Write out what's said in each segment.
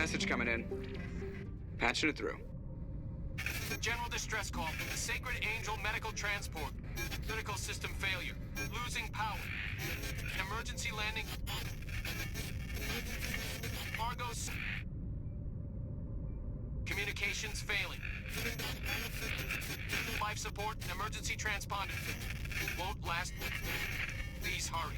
Message coming in. Patching it through. General distress call. The Sacred Angel medical transport. Critical system failure. Losing power. Emergency landing. Cargo. Communications failing. Life support and emergency transponder. Won't last. Please hurry.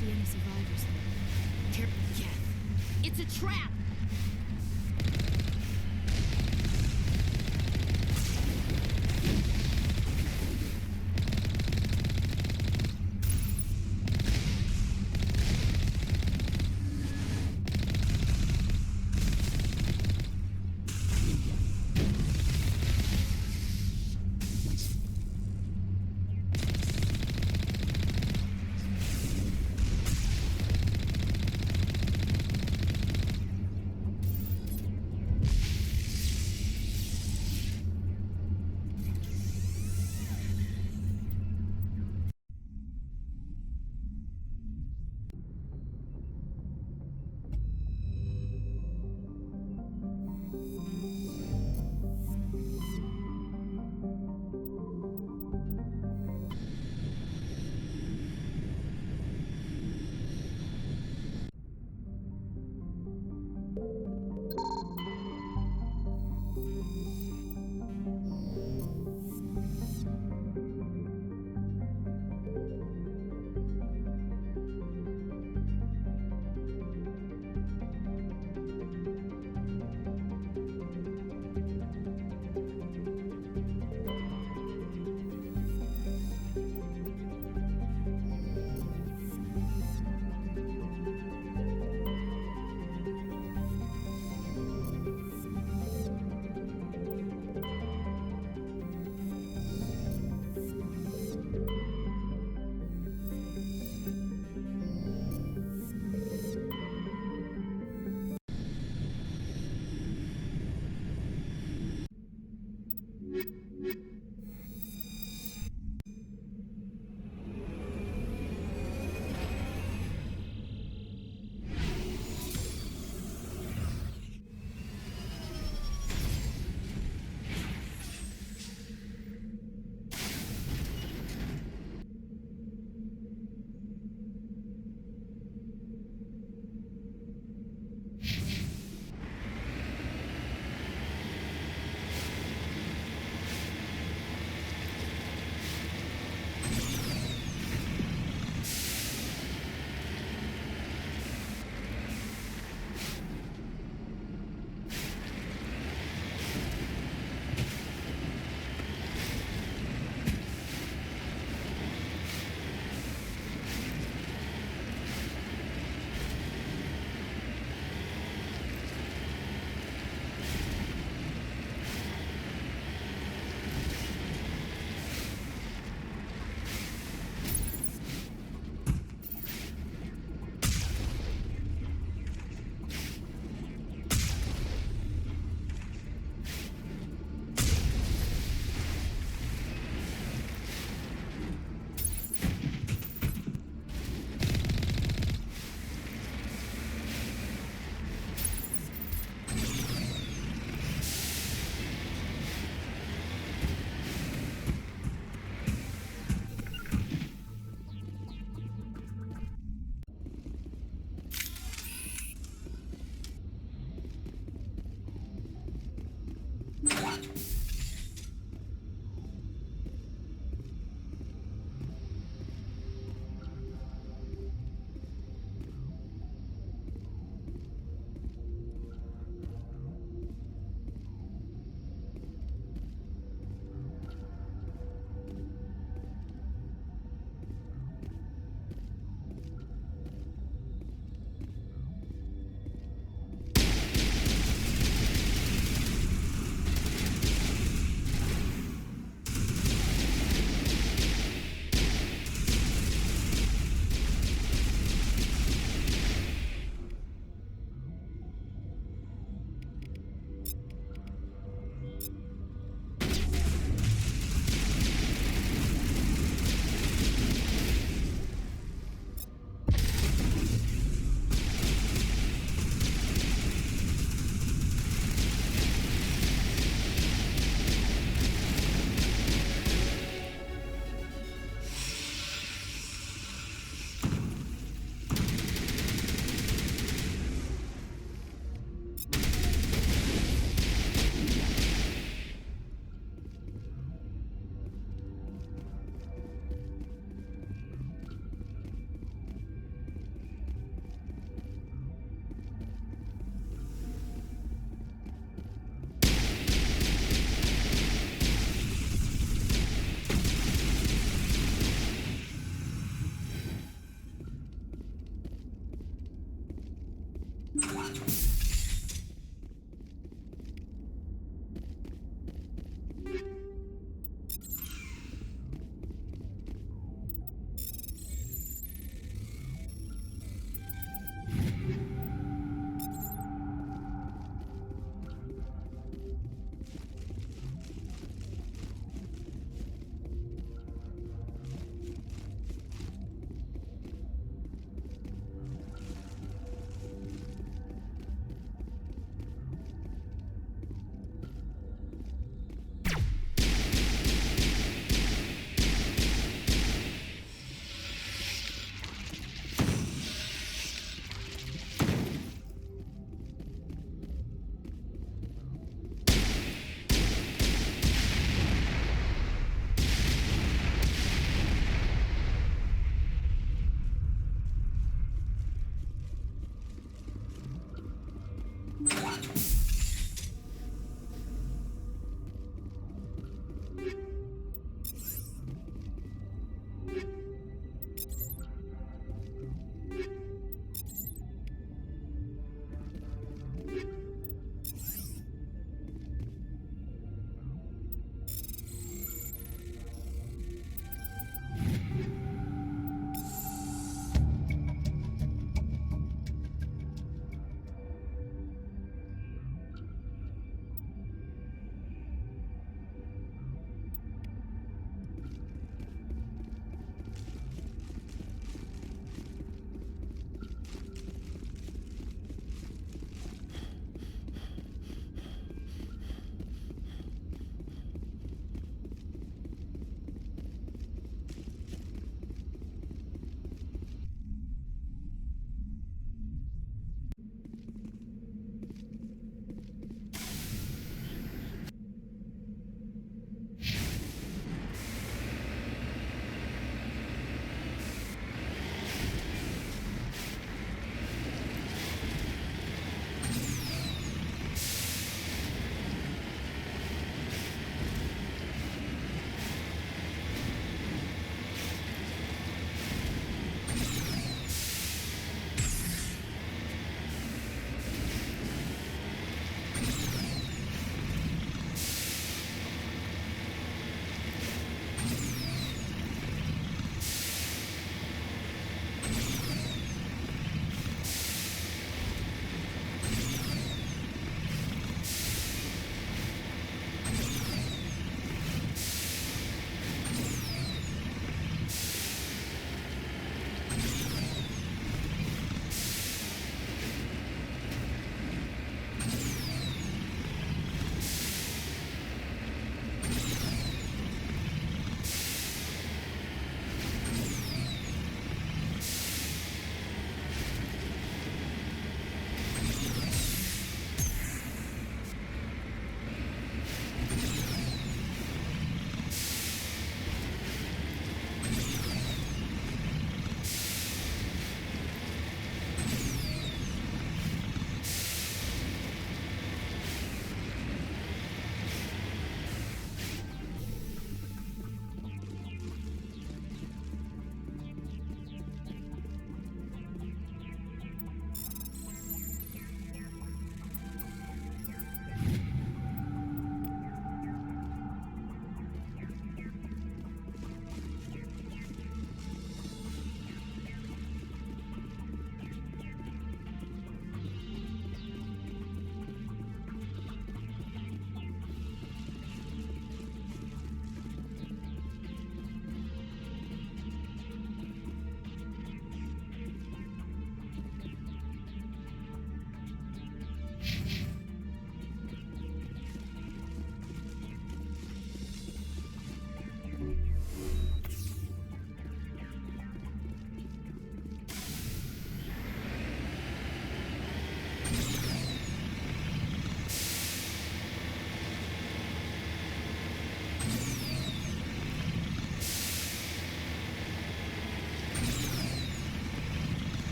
see any survivors there. Yes! It's a trap!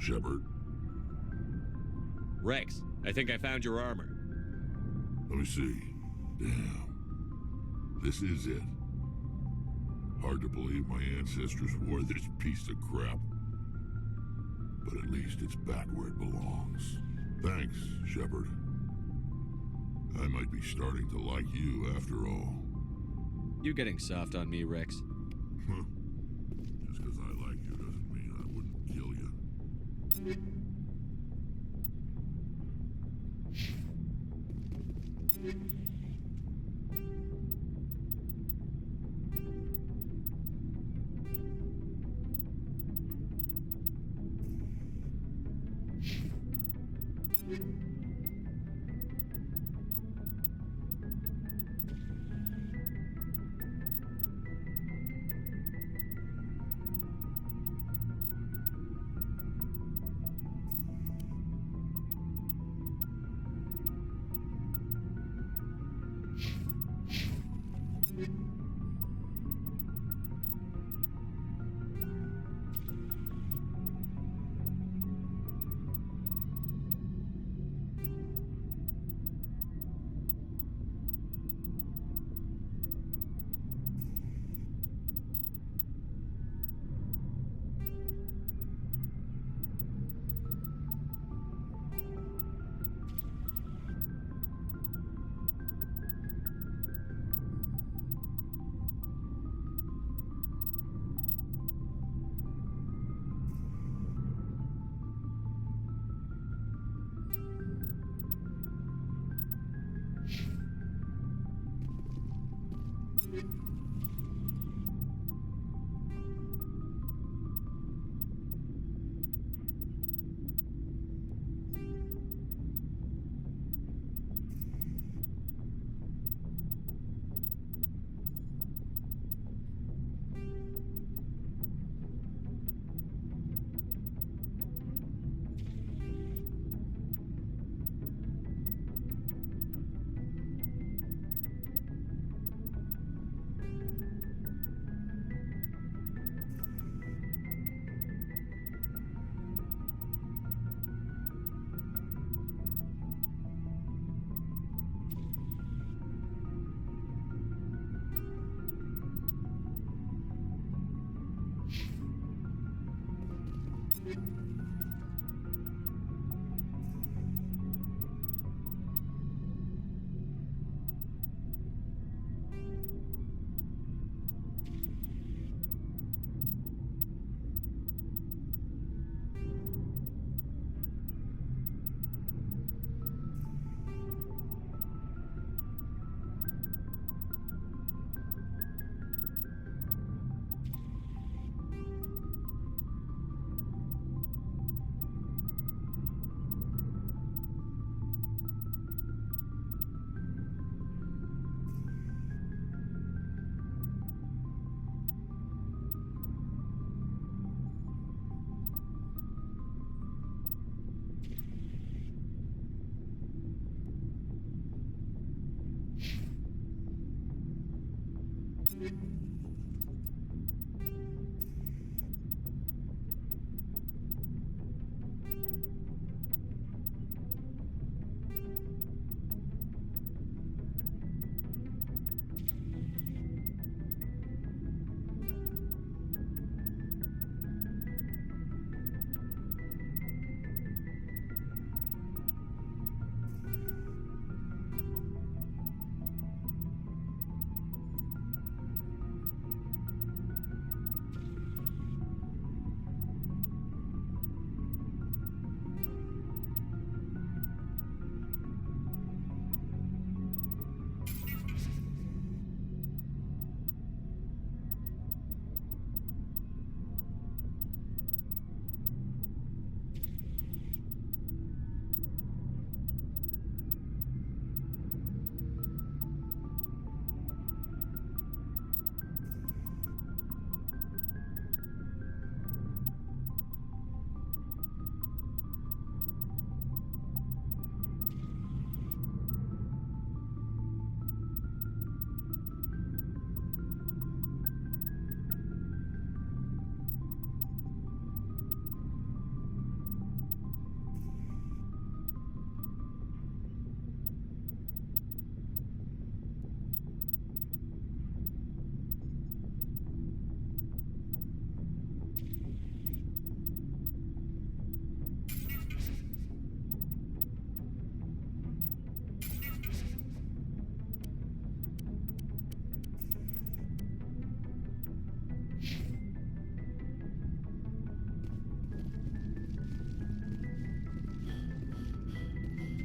Shepard? Rex, I think I found your armor. Let me see. Damn. This is it. Hard to believe my ancestors wore this piece of crap. But at least it's back where it belongs. Thanks, Shepard. I might be starting to like you after all. You getting soft on me, Rex? Just because I like you doesn't mean I wouldn't kill you.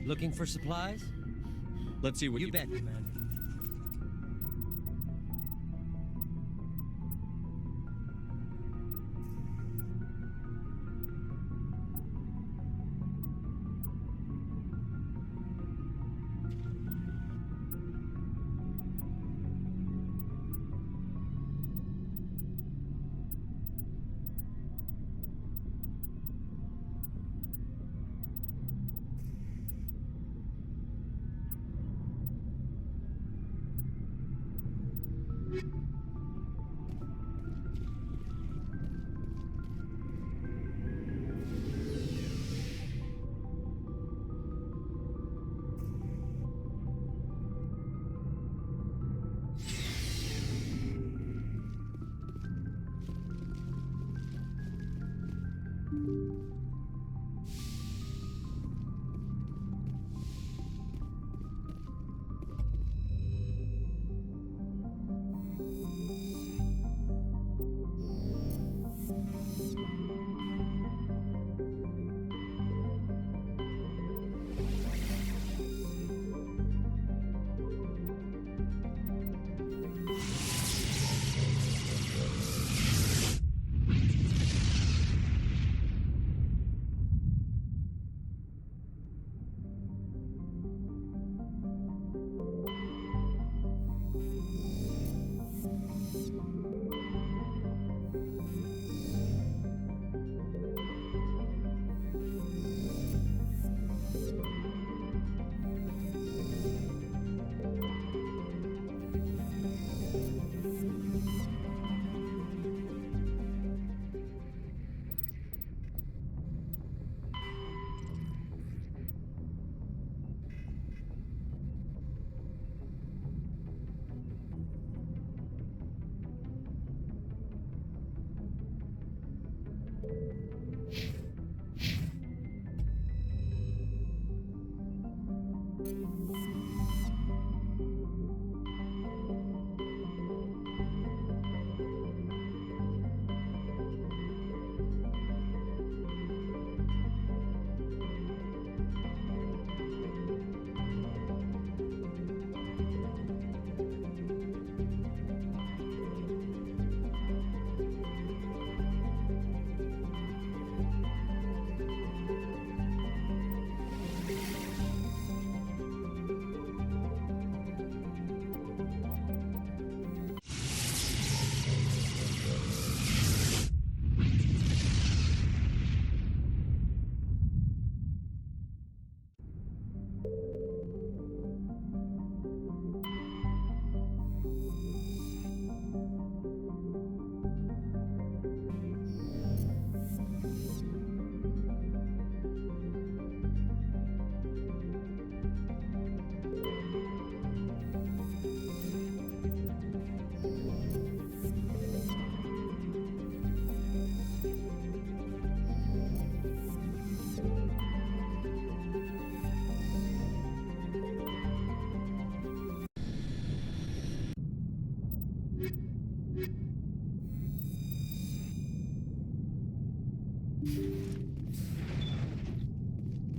Looking for supplies? Let's see what You bet, Commander.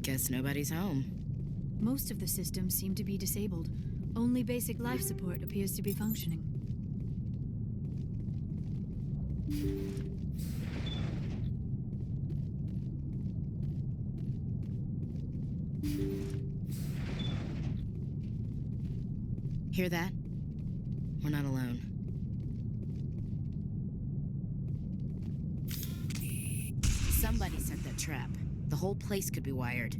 Guess nobody's home. Most of the systems seem to be disabled. Only basic life support appears to be functioning. Hear that? We're not alone. Somebody set that trap. The whole place could be wired.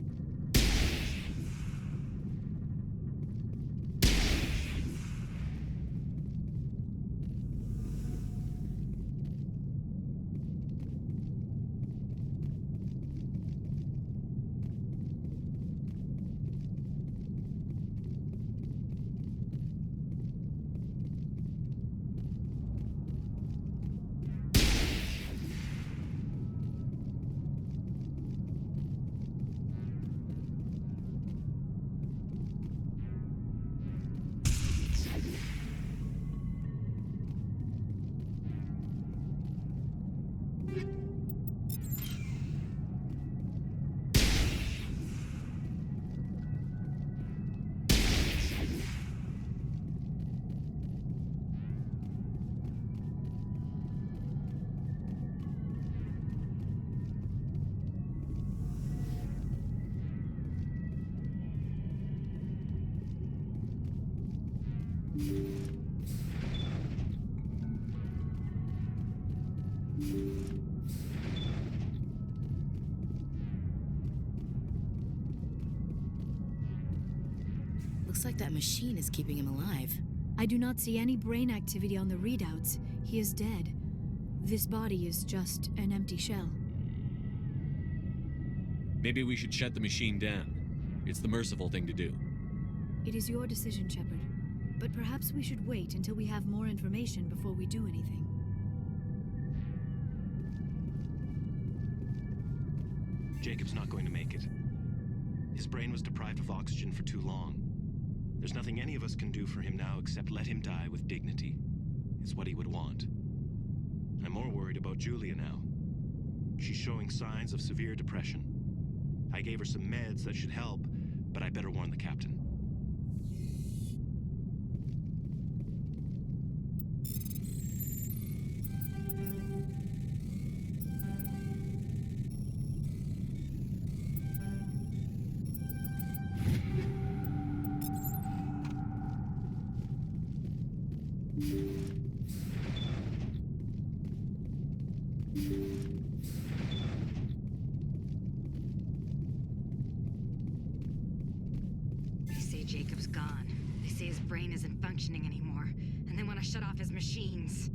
Looks like that machine is keeping him alive. I do not see any brain activity on the readouts. He is dead. This body is just an empty shell. Maybe we should shut the machine down. It's the merciful thing to do. It is your decision, Shepard. But perhaps we should wait until we have more information before we do anything. Jacob's not going to make it. His brain was deprived of oxygen for too long. There's nothing any of us can do for him now except let him die with dignity. It's what he would want. I'm more worried about Julia now. She's showing signs of severe depression. I gave her some meds that should help, but I better warn the captain. They say Jacob's gone. They say his brain isn't functioning anymore, and they want to shut off his machines.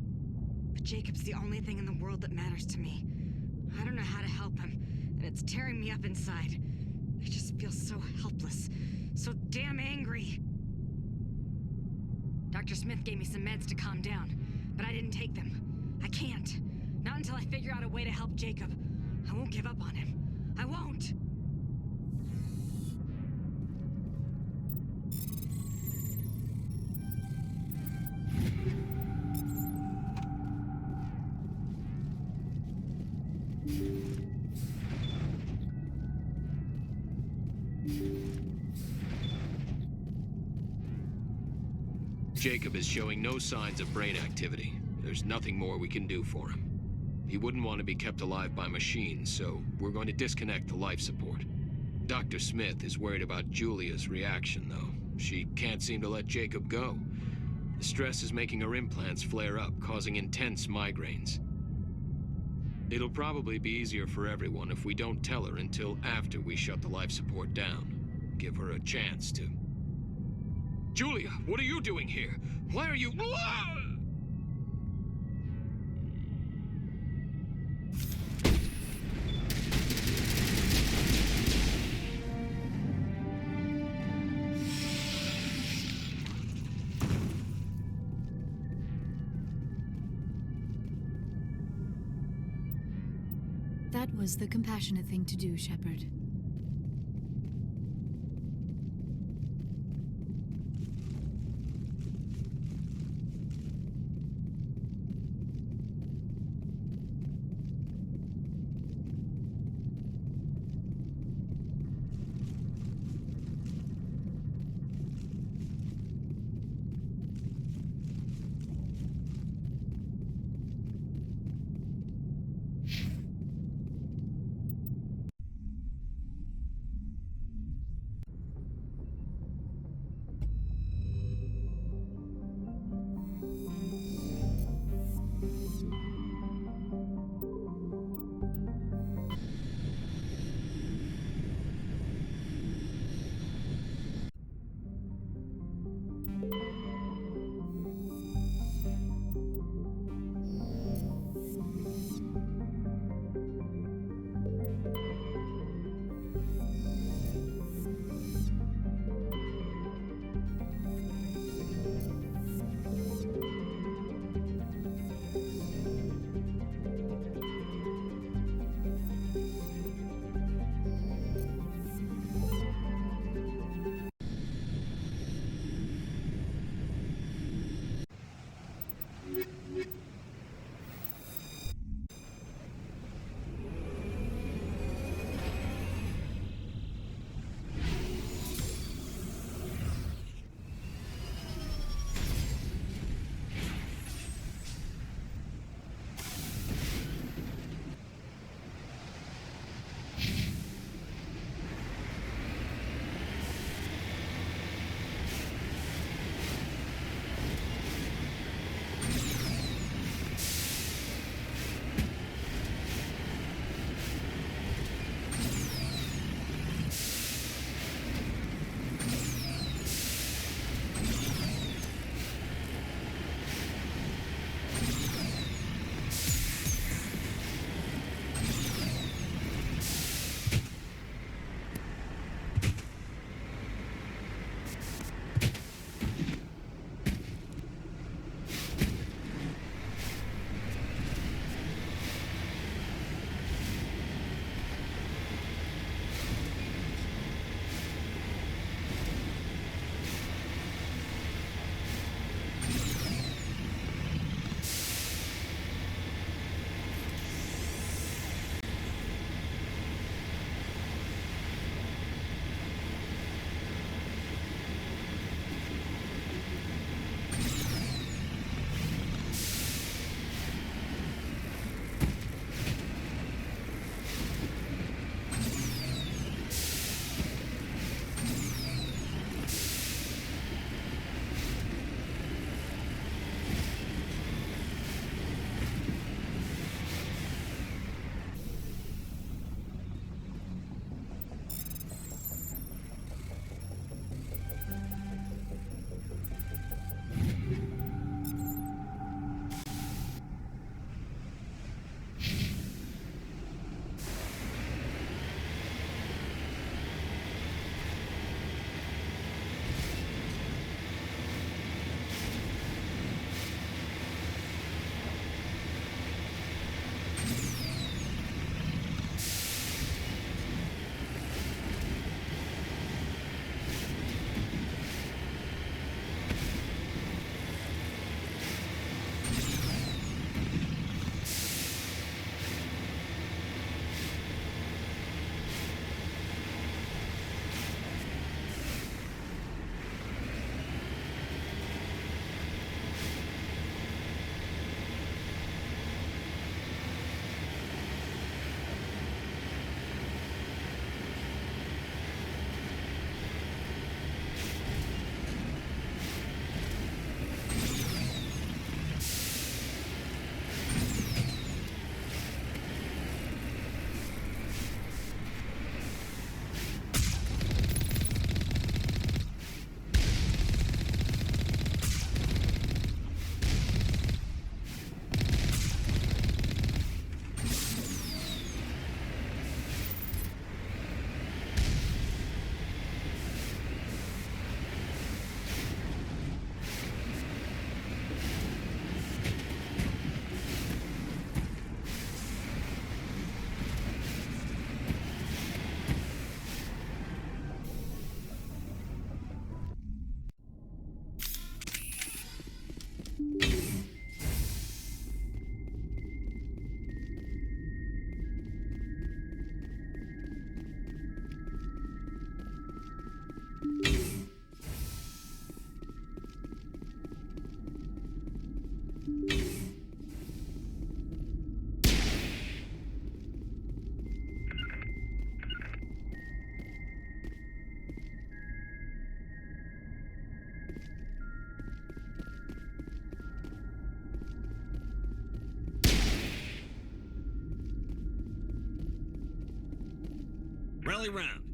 But Jacob's the only thing in the world that matters to me. I don't know how to help him, and it's tearing me up inside. I just feel so helpless, so damn angry. Dr. Smith gave me some meds to calm down, but I didn't take them. I can't. Not until I figure out a way to help Jacob. I won't give up on him. I won't! Jacob is showing no signs of brain activity. There's nothing more we can do for him. He wouldn't want to be kept alive by machines, so we're going to disconnect the life support. Dr. Smith is worried about Julia's reaction, though. She can't seem to let Jacob go. The stress is making her implants flare up, causing intense migraines. It'll probably be easier for everyone if we don't tell her until after we shut the life support down. Give her a chance to... Julia, what are you doing here? Why are you... That was the compassionate thing to do, Shepard. rally round.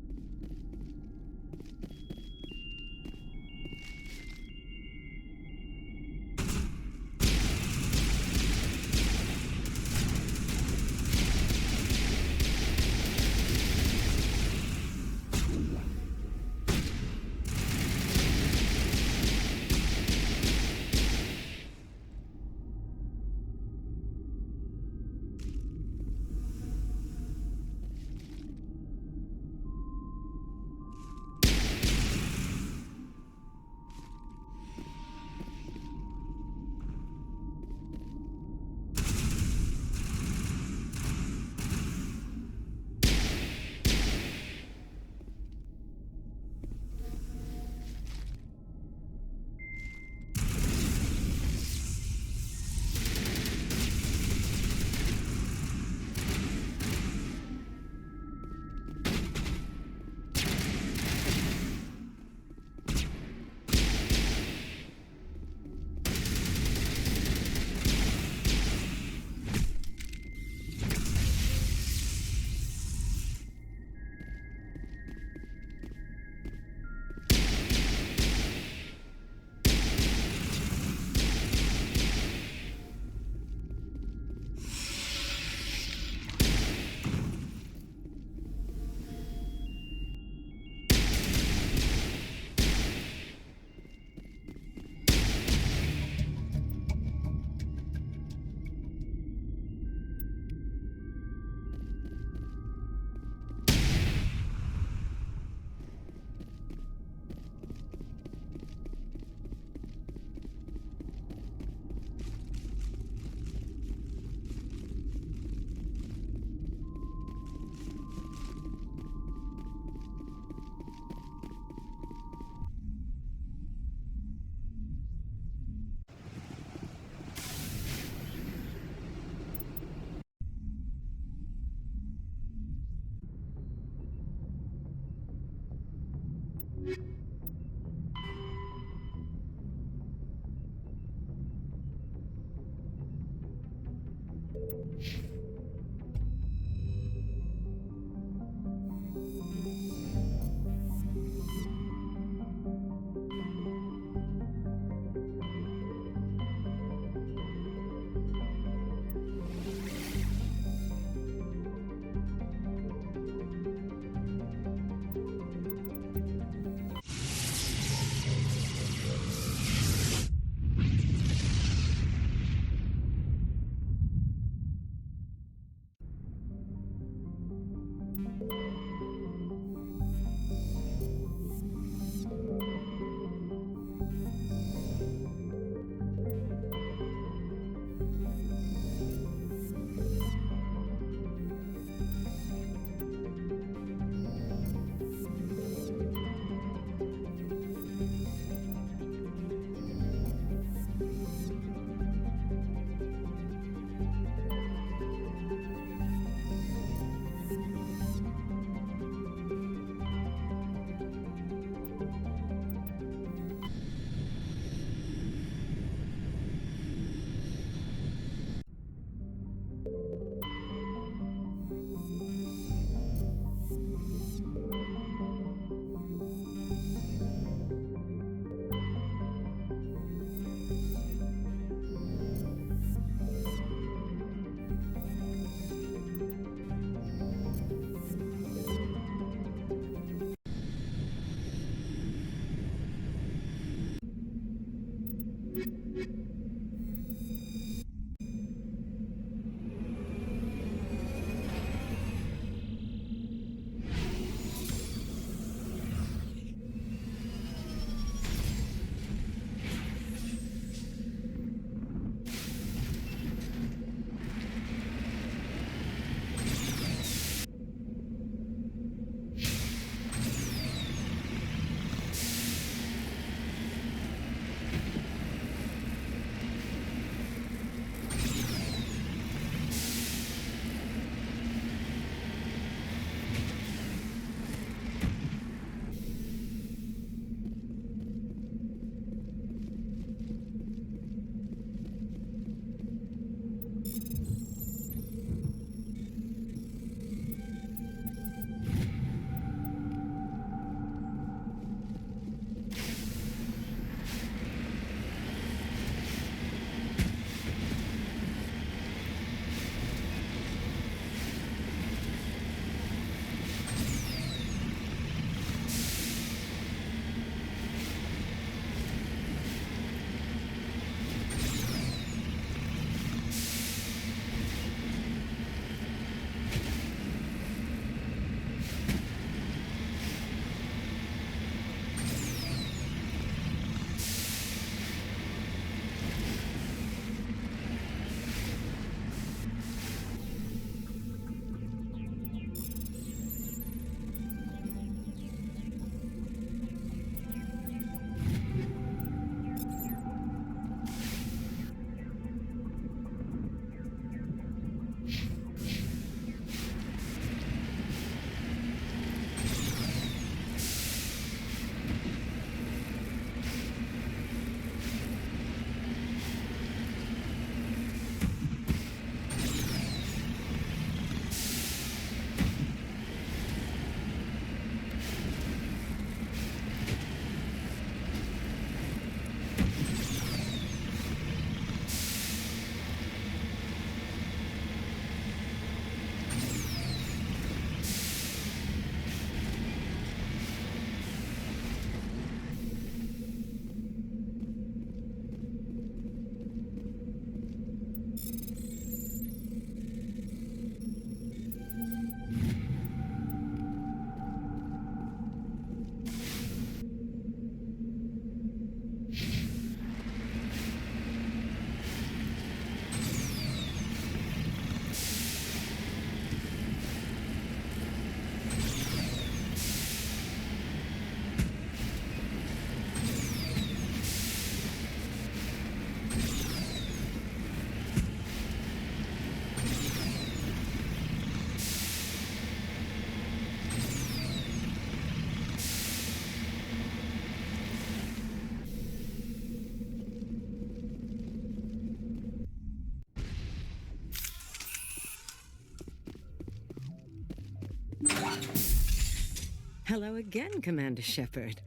Hello again, Commander Shepard.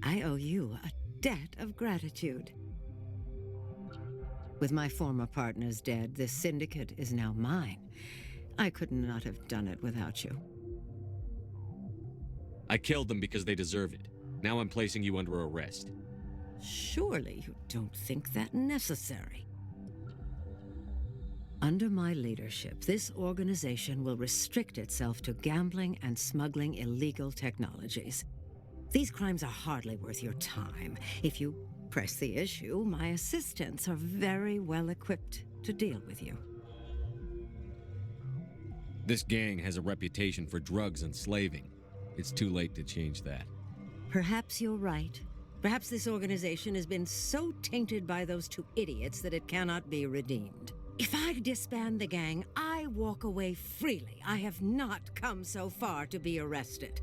I owe you a debt of gratitude. With my former partners dead, this syndicate is now mine. I could not have done it without you. I killed them because they deserve it. Now I'm placing you under arrest. Surely you don't think that necessary. Under my leadership, this organization will restrict itself to gambling and smuggling illegal technologies. These crimes are hardly worth your time. If you press the issue, my assistants are very well equipped to deal with you. This gang has a reputation for drugs and slaving. It's too late to change that. Perhaps you're right. Perhaps this organization has been so tainted by those two idiots that it cannot be redeemed. If I disband the gang, I walk away freely. I have not come so far to be arrested.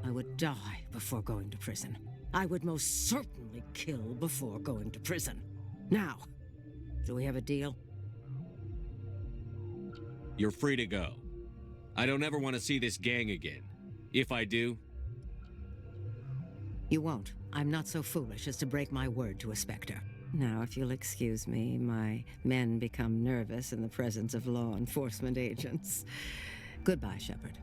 I would die before going to prison. I would most certainly kill before going to prison. Now, do we have a deal? You're free to go. I don't ever want to see this gang again. If I do... You won't. I'm not so foolish as to break my word to a Spectre. Now, if you'll excuse me, my men become nervous in the presence of law enforcement agents. Goodbye, Shepard.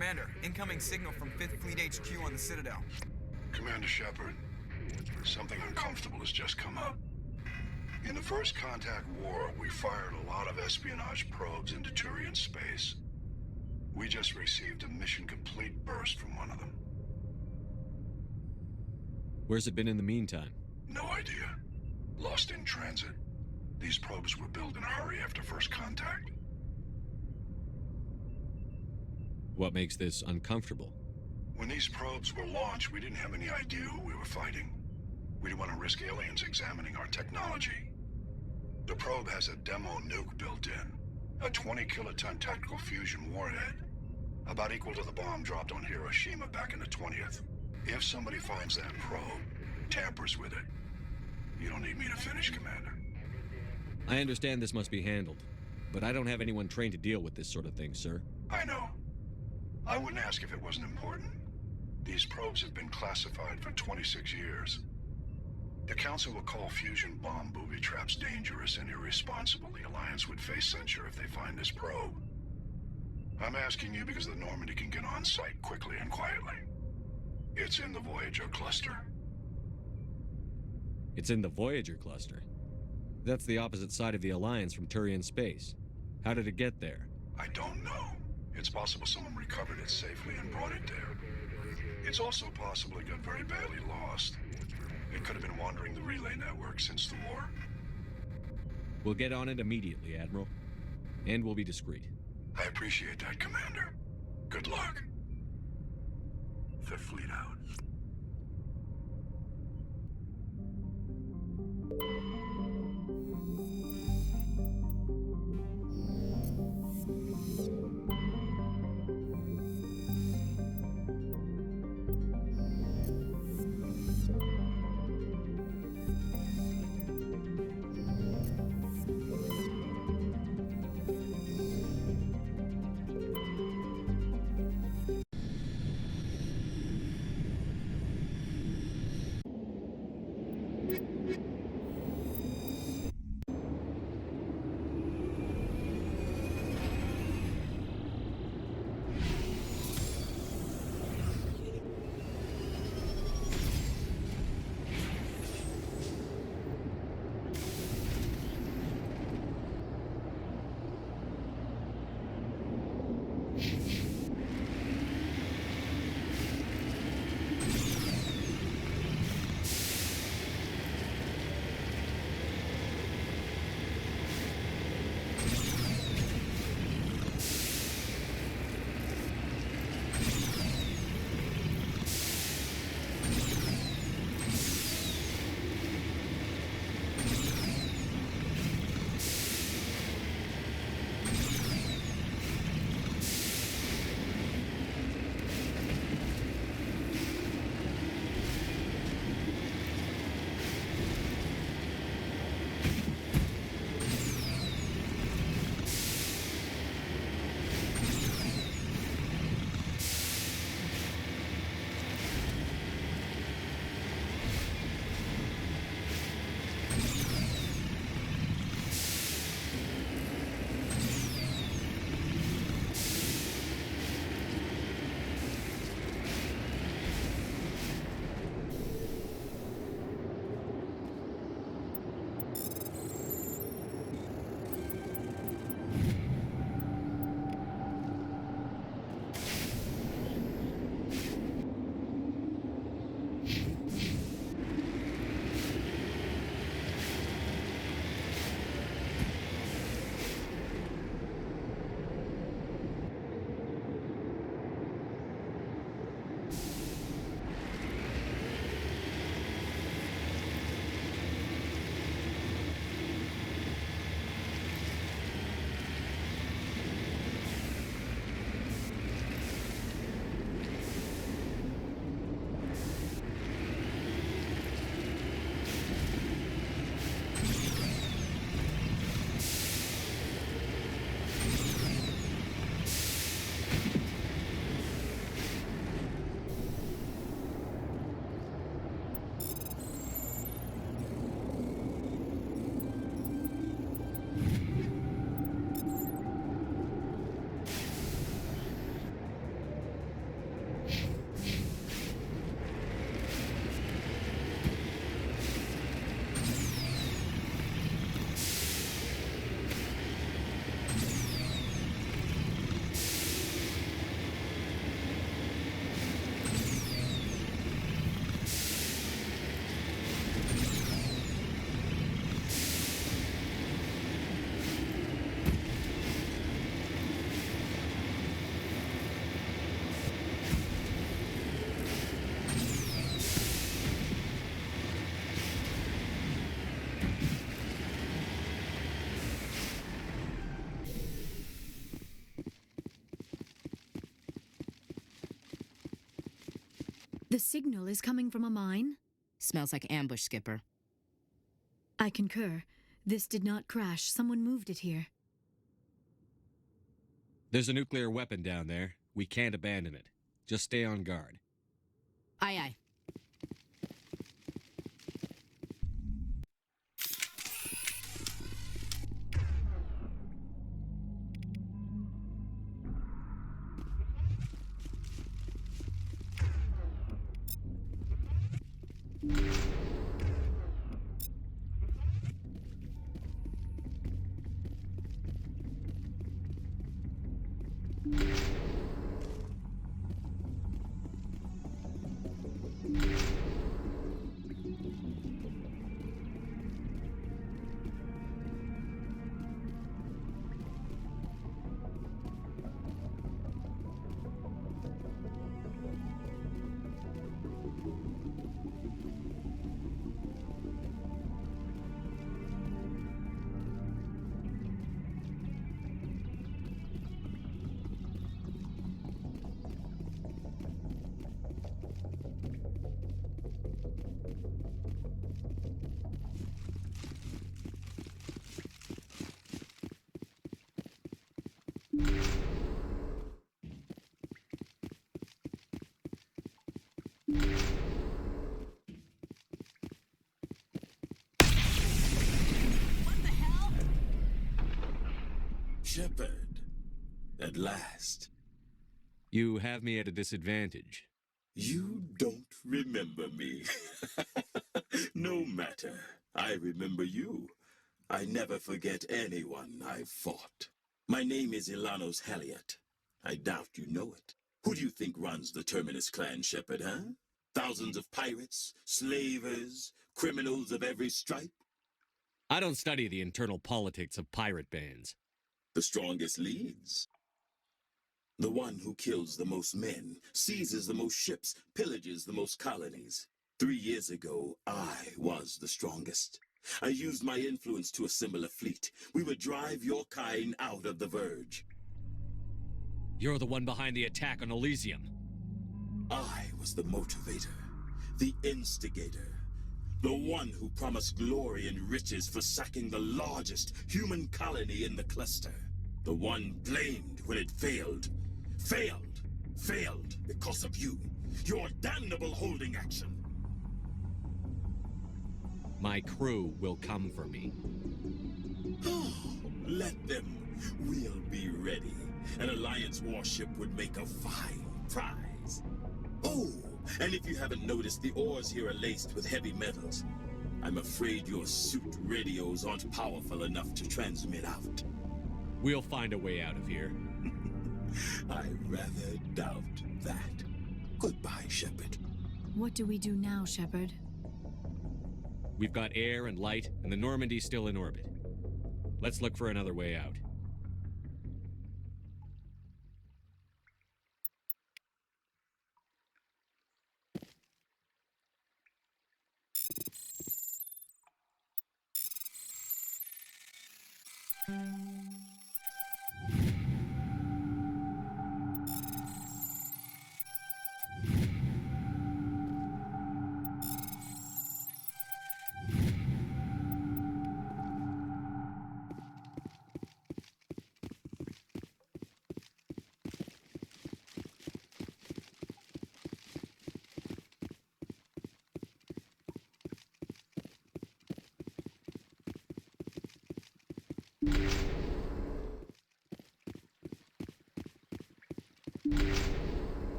Commander, incoming signal from 5th Fleet HQ on the Citadel. Commander Shepard, something uncomfortable has just come up. In the First Contact War, we fired a lot of espionage probes into Turian space. We just received a mission complete burst from one of them. Where's it been in the meantime? No idea. Lost in transit. These probes were built in a hurry after First Contact. What makes this uncomfortable? When these probes were launched, we didn't have any idea who we were fighting. We didn't want to risk aliens examining our technology. The probe has a demo nuke built in. A 20-kiloton tactical fusion warhead. About equal to the bomb dropped on Hiroshima back in the 20th. If somebody finds that probe, tampers with it, you don't need me to finish, Commander. I understand this must be handled, but I don't have anyone trained to deal with this sort of thing, sir. I know. I wouldn't ask if it wasn't important. These probes have been classified for 26 years. The Council will call fusion bomb booby traps dangerous and irresponsible. The Alliance would face censure if they find this probe. I'm asking you because the Normandy can get on site quickly and quietly. It's in the Voyager cluster. It's in the Voyager cluster? That's the opposite side of the Alliance from Turian space. How did it get there? I don't know. It's possible someone recovered it safely and brought it there. It's also possible it got very badly lost. It could have been wandering the relay network since the war. We'll get on it immediately, Admiral. And we'll be discreet. I appreciate that, Commander. Good luck. Fifth Fleet out. The signal is coming from a mine? Smells like ambush, Skipper. I concur. This did not crash. Someone moved it here. There's a nuclear weapon down there. We can't abandon it. Just stay on guard. Aye, aye. Shepard, at last. You have me at a disadvantage. You don't remember me. No matter. I remember you. I never forget anyone I've fought. My name is Ilanos Halliot. I doubt you know it. Who do you think runs the Terminus clan, Shepard, huh? Thousands of pirates, slavers, criminals of every stripe? I don't study the internal politics of pirate bands. The strongest leads. The one who kills the most men, seizes the most ships, pillages the most colonies. 3 years ago, I was the strongest. I used my influence to assemble a fleet. We would drive your kind out of the Verge. You're the one behind the attack on Elysium. I was the motivator, the instigator. The one who promised glory and riches for sacking the largest human colony in the cluster. The one blamed when it failed. Failed because of you. Your damnable holding action. My crew will come for me. Oh, let them. We'll be ready. An Alliance warship would make a fine prize. Oh, and if you haven't noticed, the ores here are laced with heavy metals. I'm afraid your suit radios aren't powerful enough to transmit out. We'll find a way out of here. I rather doubt that. Goodbye, Shepard. What do we do now, Shepard? We've got air and light, and the Normandy's still in orbit. Let's look for another way out.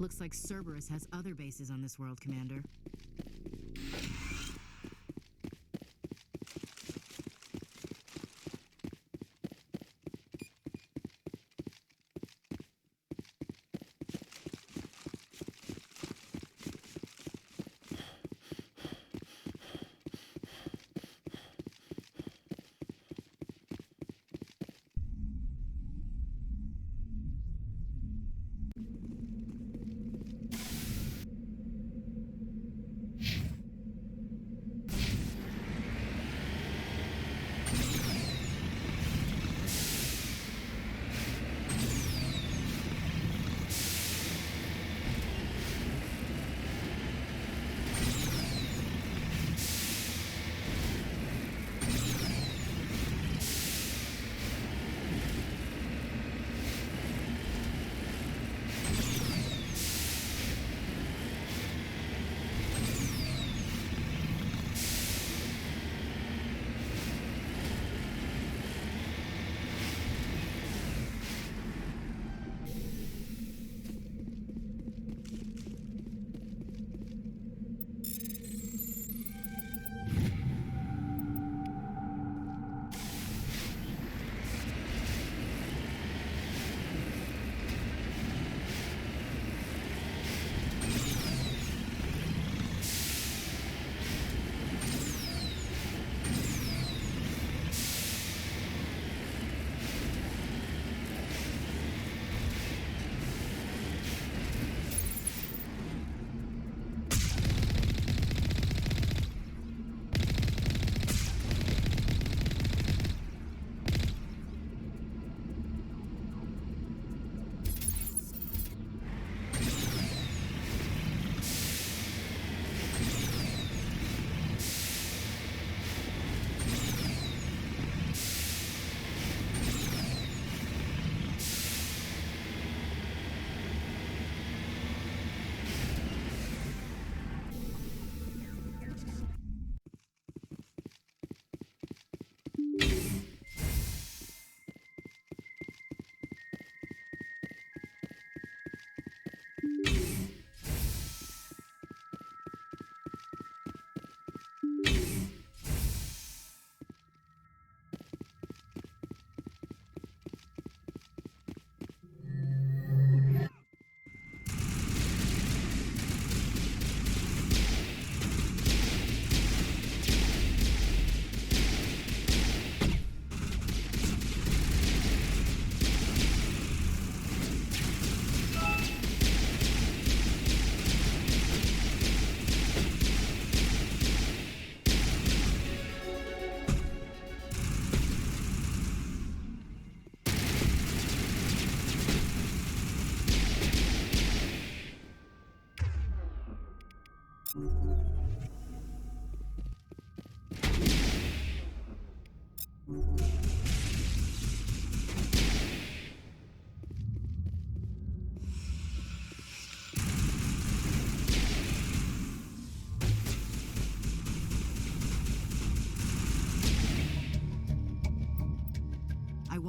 Looks like Cerberus has other bases on this world, Commander.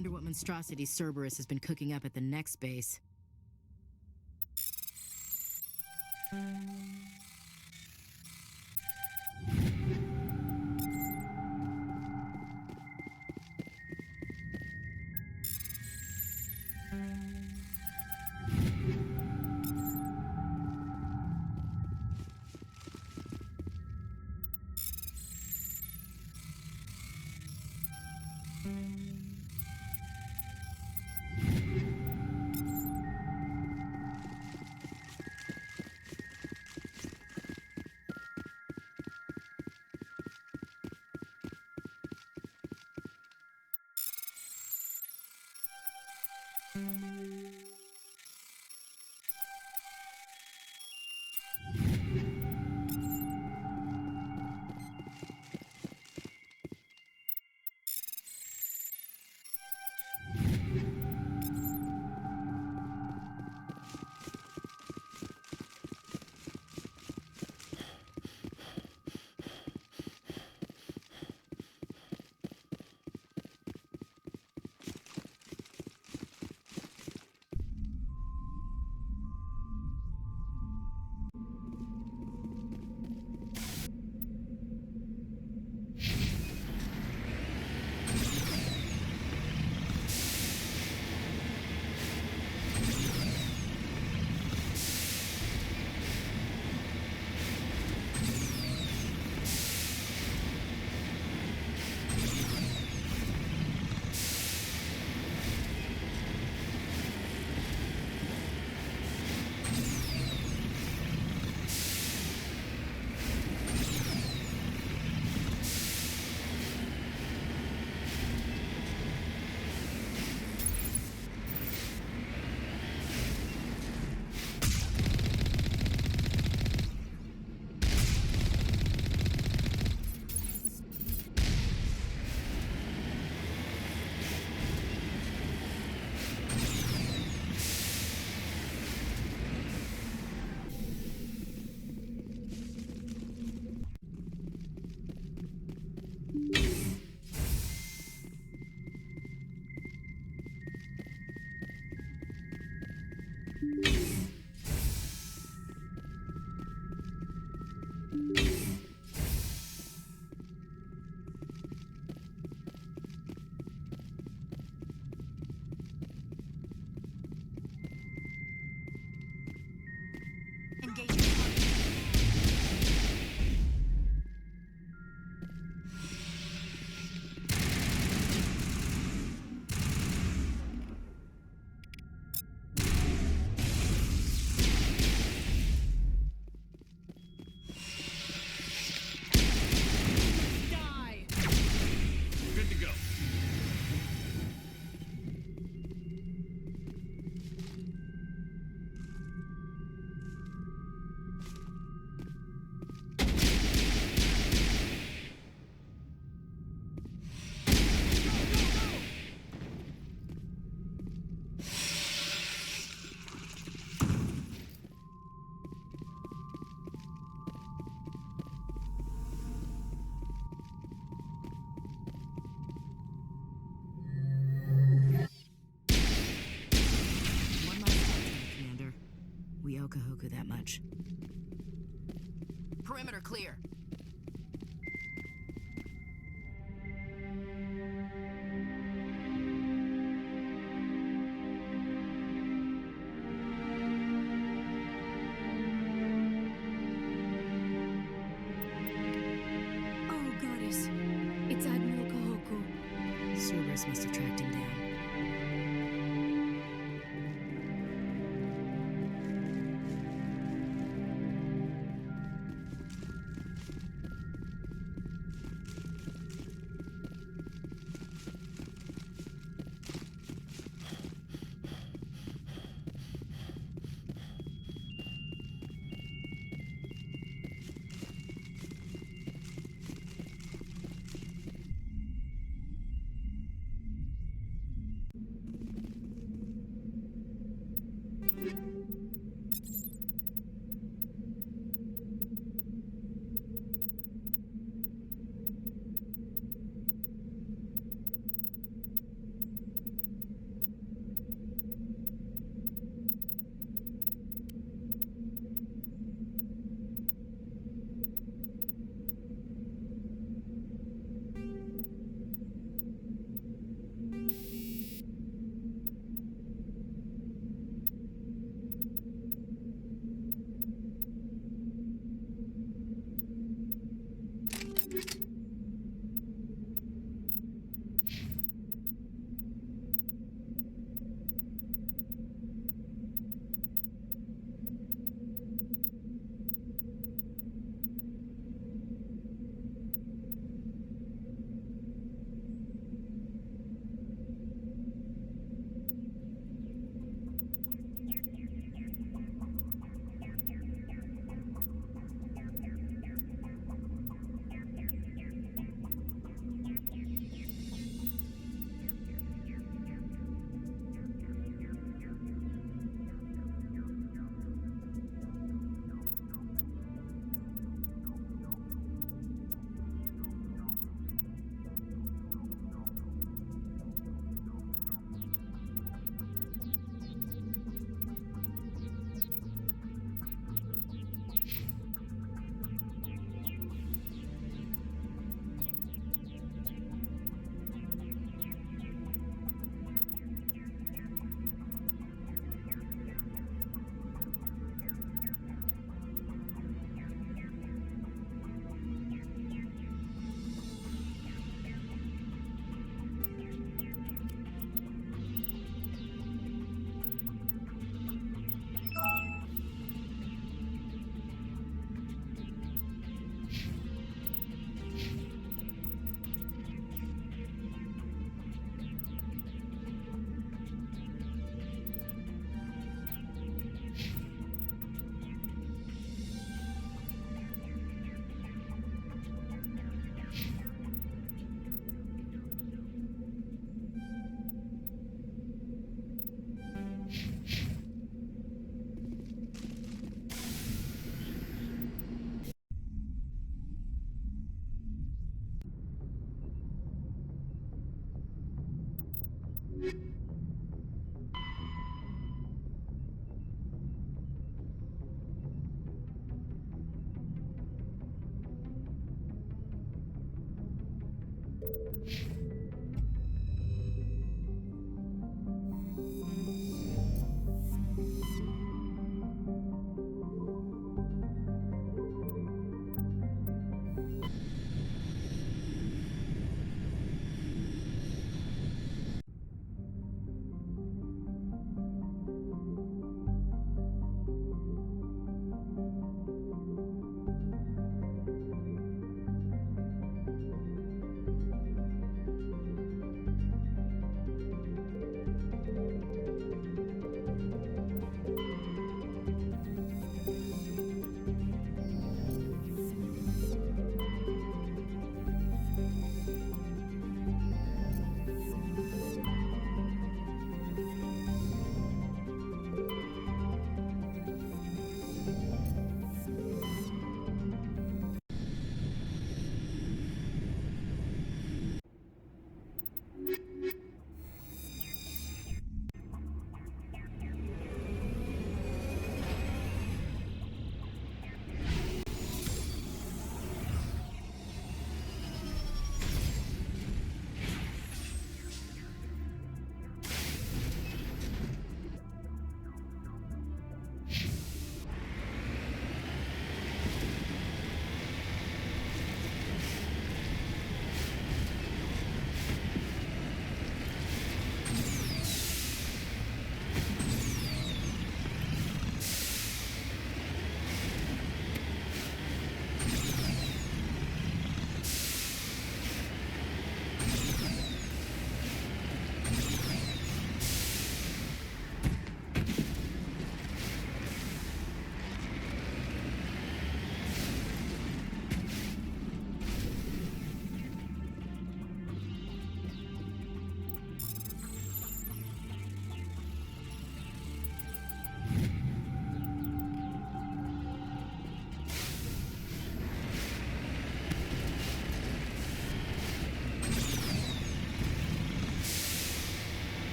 wonder what monstrosity Cerberus has been cooking up at the next base. Kahoku that much. Perimeter clear. Oh, goddess. It's Admiral Kahoku. Cerberus must have tracked him down.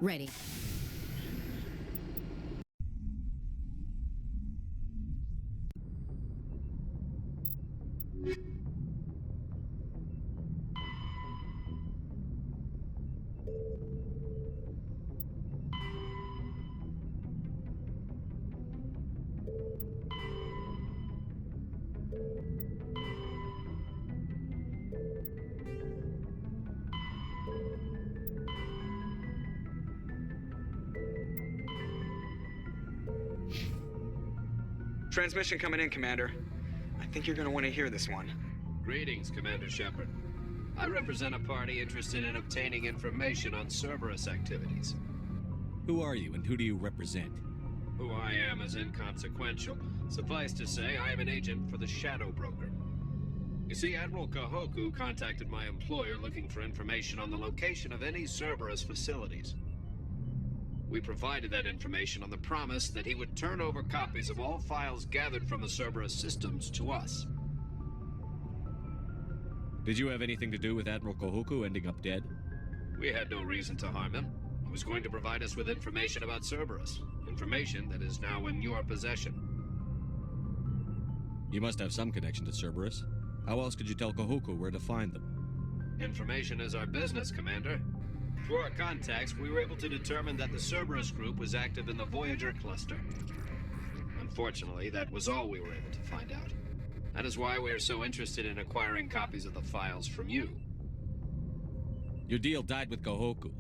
Ready. Transmission coming in, Commander. I think you're gonna want to hear this one. Greetings, Commander Shepard. I represent a party interested in obtaining information on Cerberus activities. Who are you and who do you represent? Who I am is inconsequential. Suffice to say, I am an agent for the Shadow Broker. You see, Admiral Kahoku contacted my employer looking for information on the location of any Cerberus facilities. We provided that information on the promise that he would turn over copies of all files gathered from the Cerberus systems to us. Did you have anything to do with Admiral Kahoku ending up dead? We had no reason to harm him. He was going to provide us with information about Cerberus. Information that is now in your possession. You must have some connection to Cerberus. How else could you tell Kahoku where to find them? Information is our business, Commander. Through our contacts, we were able to determine that the Cerberus group was active in the Voyager cluster. Unfortunately, that was all we were able to find out. That is why we are so interested in acquiring copies of the files from you. Your deal died with Kahoku.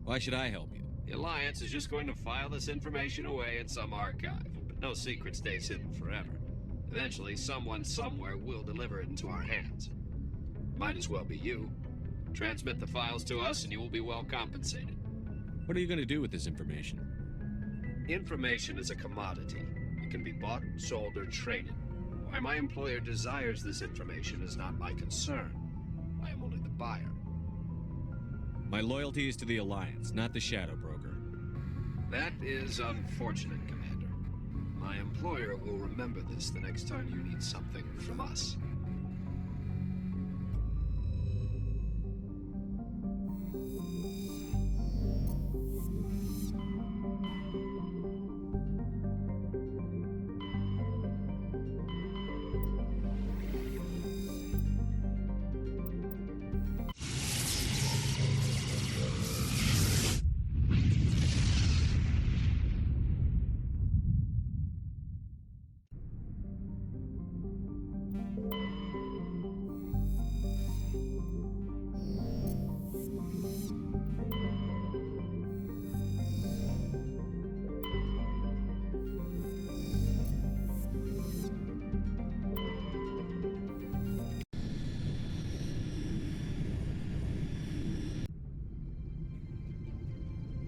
Why should I help you? The Alliance is just going to file this information away in some archive, but no secret stays hidden forever. Eventually, someone somewhere will deliver it into our hands. Might as well be you. Transmit the files to us and you will be well compensated. What are you going to do with this information? Information is a commodity. It can be bought, sold, or traded. Why my employer desires this information is not my concern. I am only the buyer. My loyalty is to the Alliance, not the Shadow Broker. That is unfortunate, Commander. My employer will remember this the next time you need something from us.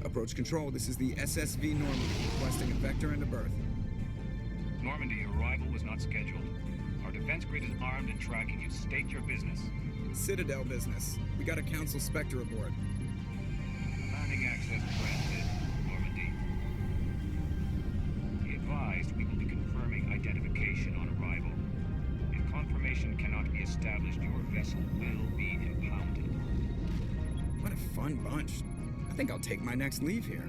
Approach control, this is the SSV Normandy, requesting a vector and a berth. Normandy, your arrival was not scheduled. Our defense grid is armed and tracking you. State your business. Citadel business. We got a Council Spectre aboard. Landing access granted, Normandy. Be advised, we will be confirming identification on arrival. If confirmation cannot be established, your vessel will be impounded. What a fun bunch. I think I'll take my next leave here.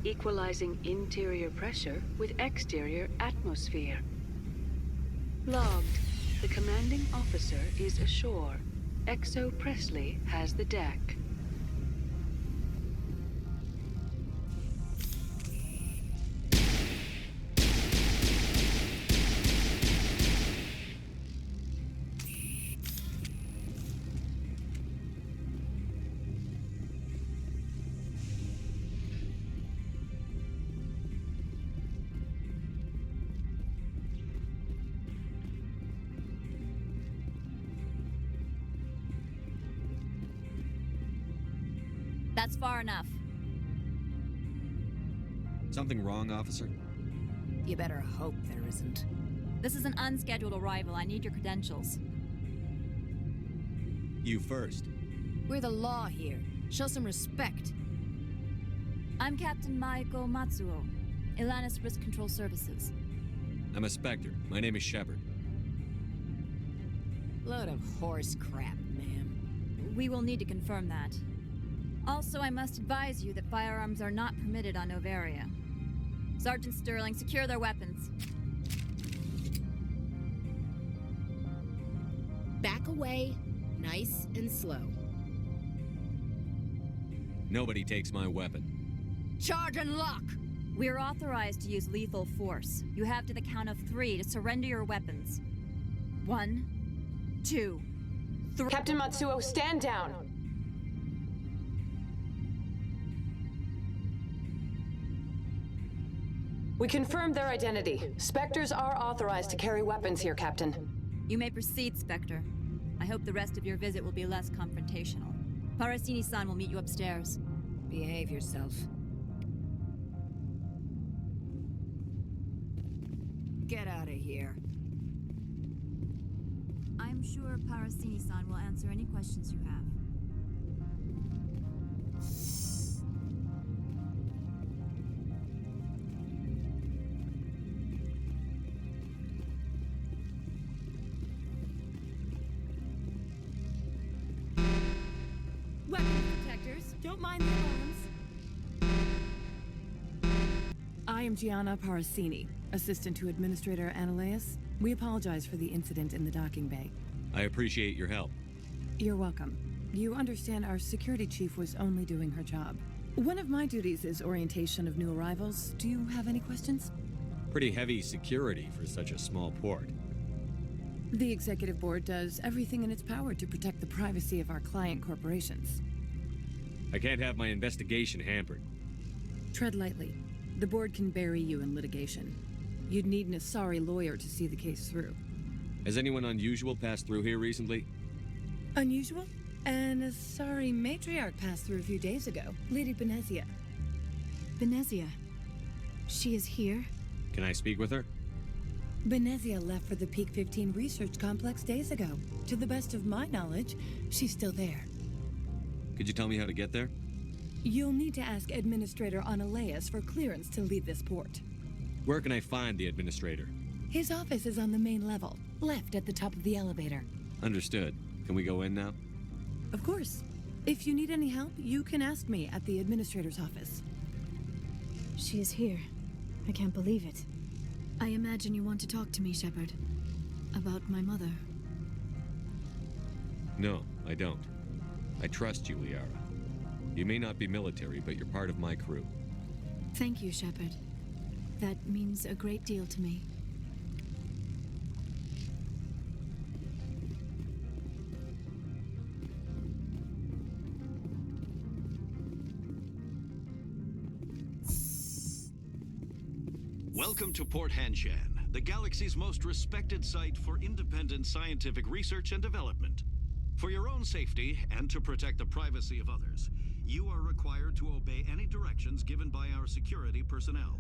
Equalizing interior pressure with exterior atmosphere. Logged. The commanding officer is ashore. Exo Presley has the deck. That's far enough. Something wrong, officer? You better hope there isn't. This is an unscheduled arrival. I need your credentials. You first. We're the law here. Show some respect. I'm Captain Maiko Matsuo, Ilanis Risk Control Services. I'm a Spectre. My name is Shepard. Load of horse crap, ma'am. We will need to confirm that. Also, I must advise you that firearms are not permitted on Noveria. Sergeant Sterling, secure their weapons. Back away, nice and slow. Nobody takes my weapon. Charge and lock! We're authorized to use lethal force. You have to the count of 3 to surrender your weapons. 1, 2, 3. Captain Matsuo, stand down! We confirmed their identity. Spectres are authorized to carry weapons here, Captain. You may proceed, Spectre. I hope the rest of your visit will be less confrontational. Parasini-san will meet you upstairs. Behave yourself. Get out of here. I'm sure Parasini-san will answer any questions you have. Weapons detectors, don't mind the alarms. I am Gianna Parasini, assistant to Administrator Ananias. We apologize for the incident in the docking bay. I appreciate your help. You're welcome. You understand our security chief was only doing her job. One of my duties is orientation of new arrivals. Do you have any questions? Pretty heavy security for such a small port. The executive board does everything in its power to protect the privacy of our client corporations. I can't have my investigation hampered. Tread lightly. The board can bury you in litigation. You'd need an Asari lawyer to see the case through. Has anyone unusual passed through here recently? Unusual? An Asari matriarch passed through a few days ago. Lady Benezia. Benezia? She is here? Can I speak with her? Benezia left for the Peak 15 research complex days ago. To the best of my knowledge, she's still there. Could you tell me how to get there? You'll need to ask Administrator Ananias for clearance to leave this port. Where can I find the administrator? His office is on the main level, left at the top of the elevator. Understood. Can we go in now? Of course. If you need any help, you can ask me at the administrator's office. She is here. I can't believe it. I imagine you want to talk to me, Shepard. About my mother. No, I don't. I trust you, Liara. You may not be military, but you're part of my crew. Thank you, Shepard. That means a great deal to me. Welcome to Port Hanshan, the galaxy's most respected site for independent scientific research and development. For your own safety and to protect the privacy of others, you are required to obey any directions given by our security personnel.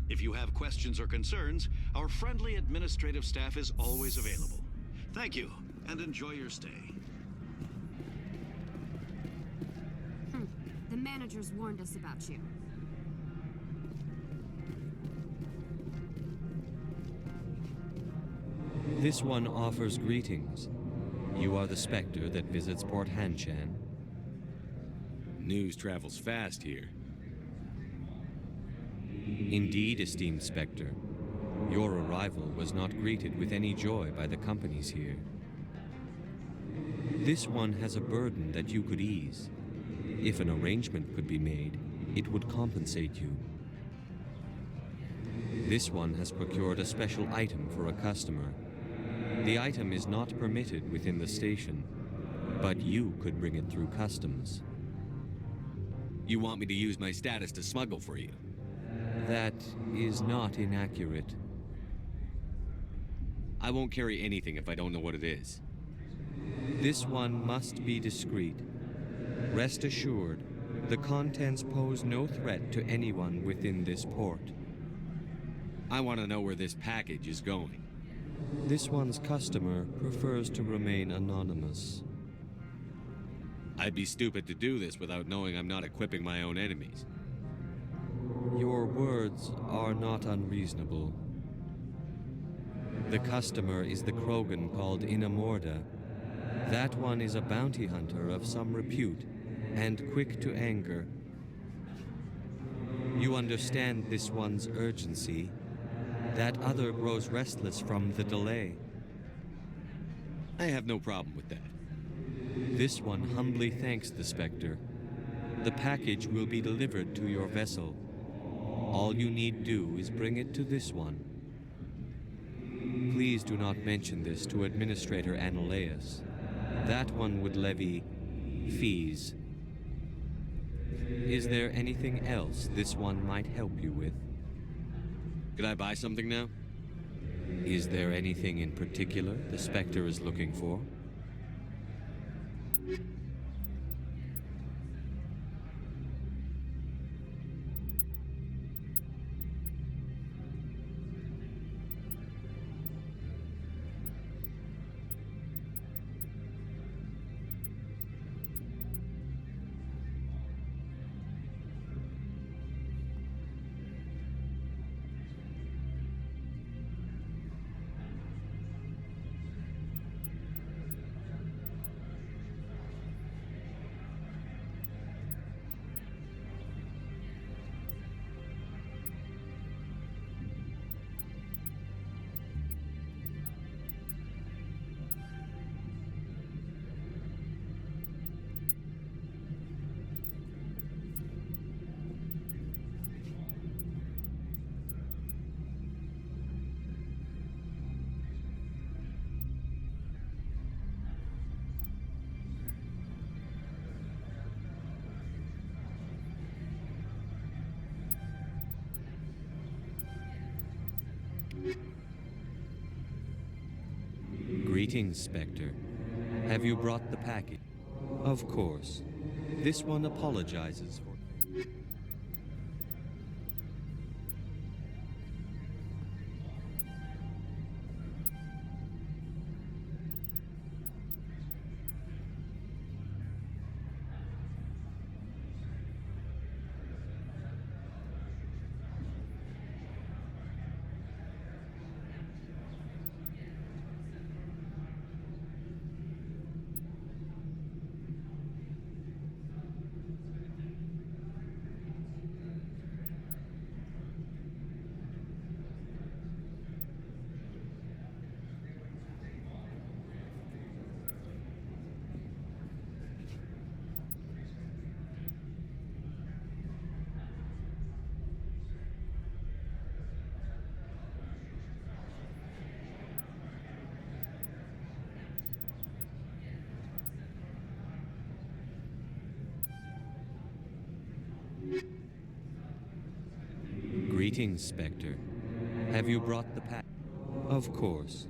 If you have questions or concerns, our friendly administrative staff is always available. Thank you, and enjoy your stay. The managers warned us about you. This one offers greetings. You are the Spectre that visits Port Hanshan. News travels fast here. Indeed, esteemed Spectre. Your arrival was not greeted with any joy by the companies here. This one has a burden that you could ease. If an arrangement could be made, it would compensate you. This one has procured a special item for a customer. The item is not permitted within the station, but you could bring it through customs. You want me to use my status to smuggle for you? That is not inaccurate. I won't carry anything if I don't know what it is. This one must be discreet. Rest assured, the contents pose no threat to anyone within this port. I want to know where this package is going. This one's customer prefers to remain anonymous. I'd be stupid to do this without knowing I'm not equipping my own enemies. Your words are not unreasonable. The customer is the Krogan called Inamorda. That one is a bounty hunter of some repute, and quick to anger. You understand this one's urgency. That other grows restless from the delay. I have no problem with that. This one humbly thanks the Spectre. The package will be delivered to your vessel. All you need do is bring it to this one. Please do not mention this to Administrator Annaleus. That one would levy fees. Is there anything else this one might help you with? Could I buy something now? Is there anything in particular the Spectre is looking for? Greetings, Spectre. Have you brought the package? Of course. This one apologizes for... Greetings, Spectre. Have you brought the pack? Of course.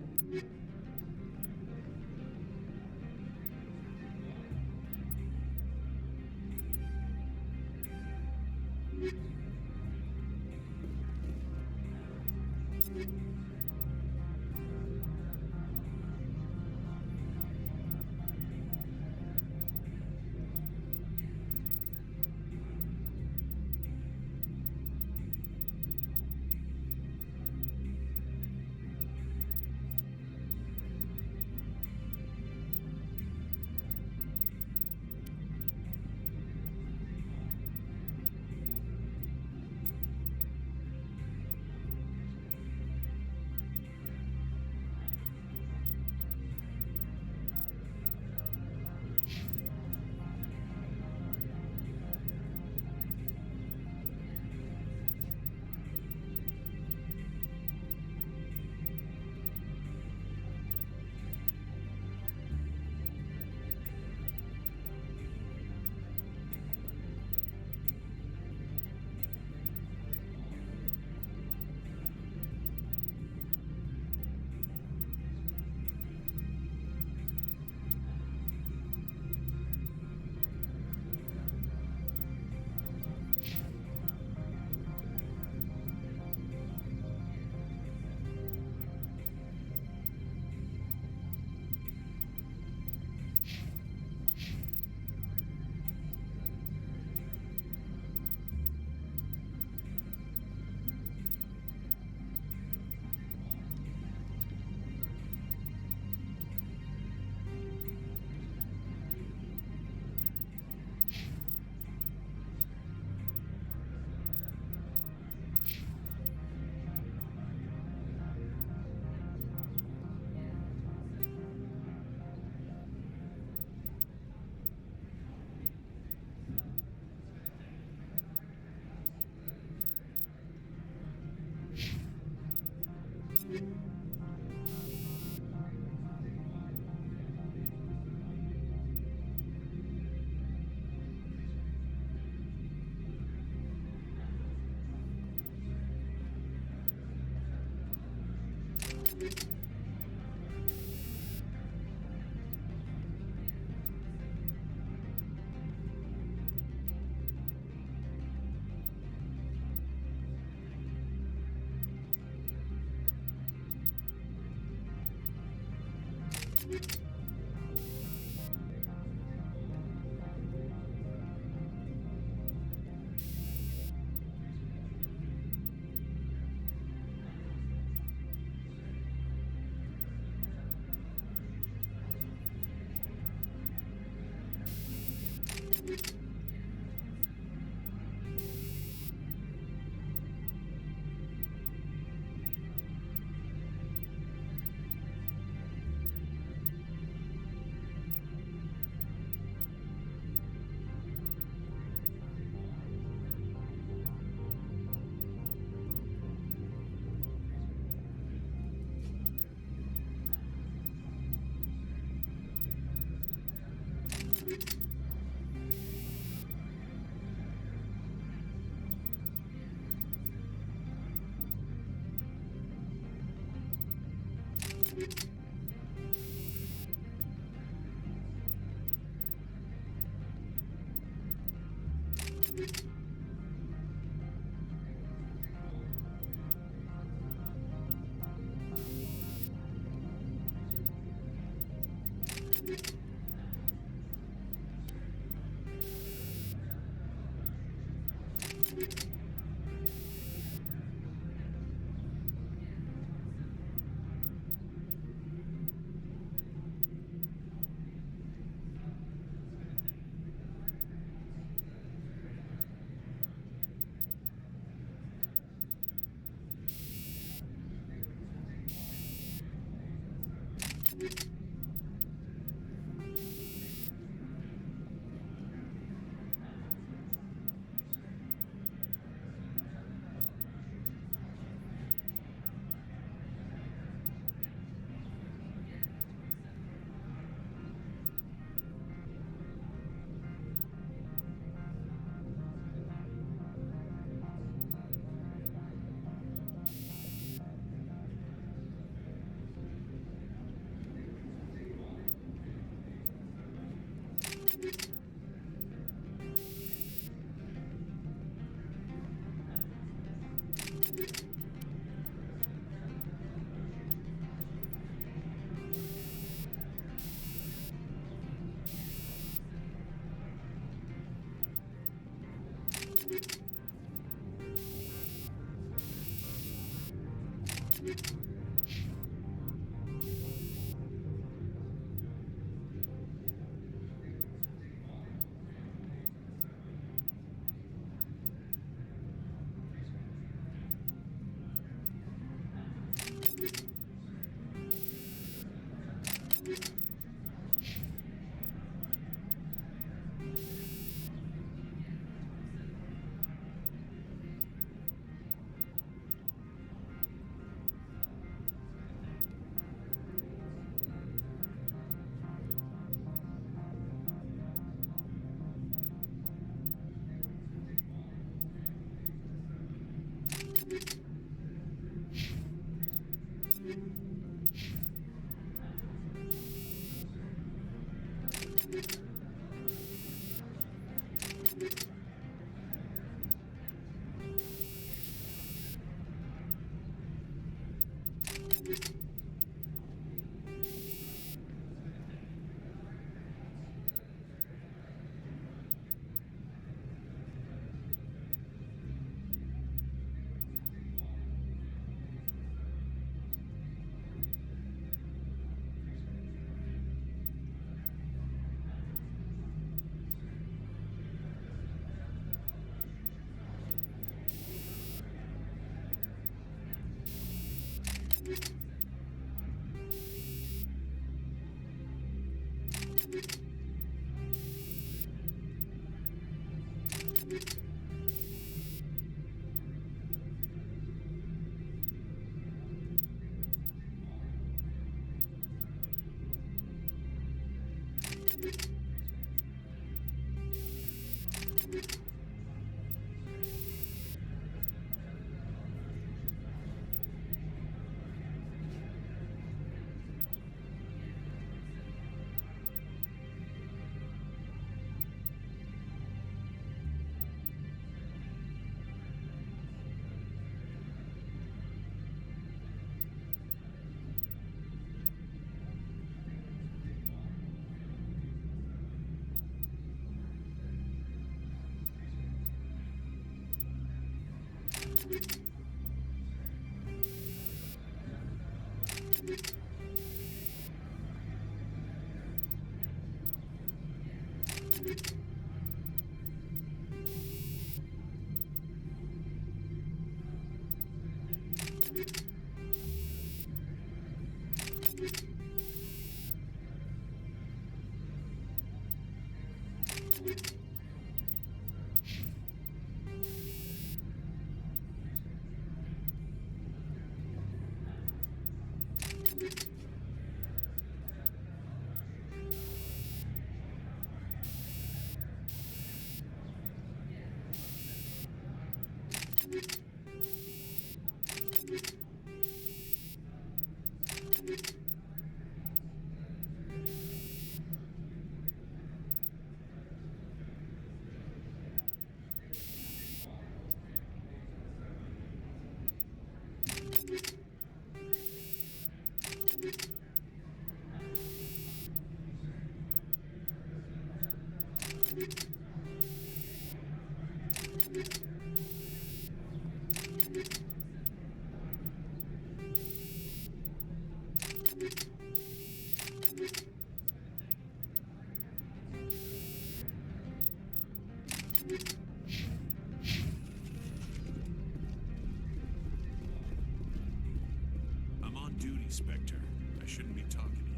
I'm on duty, Spectre. I shouldn't be talking to you.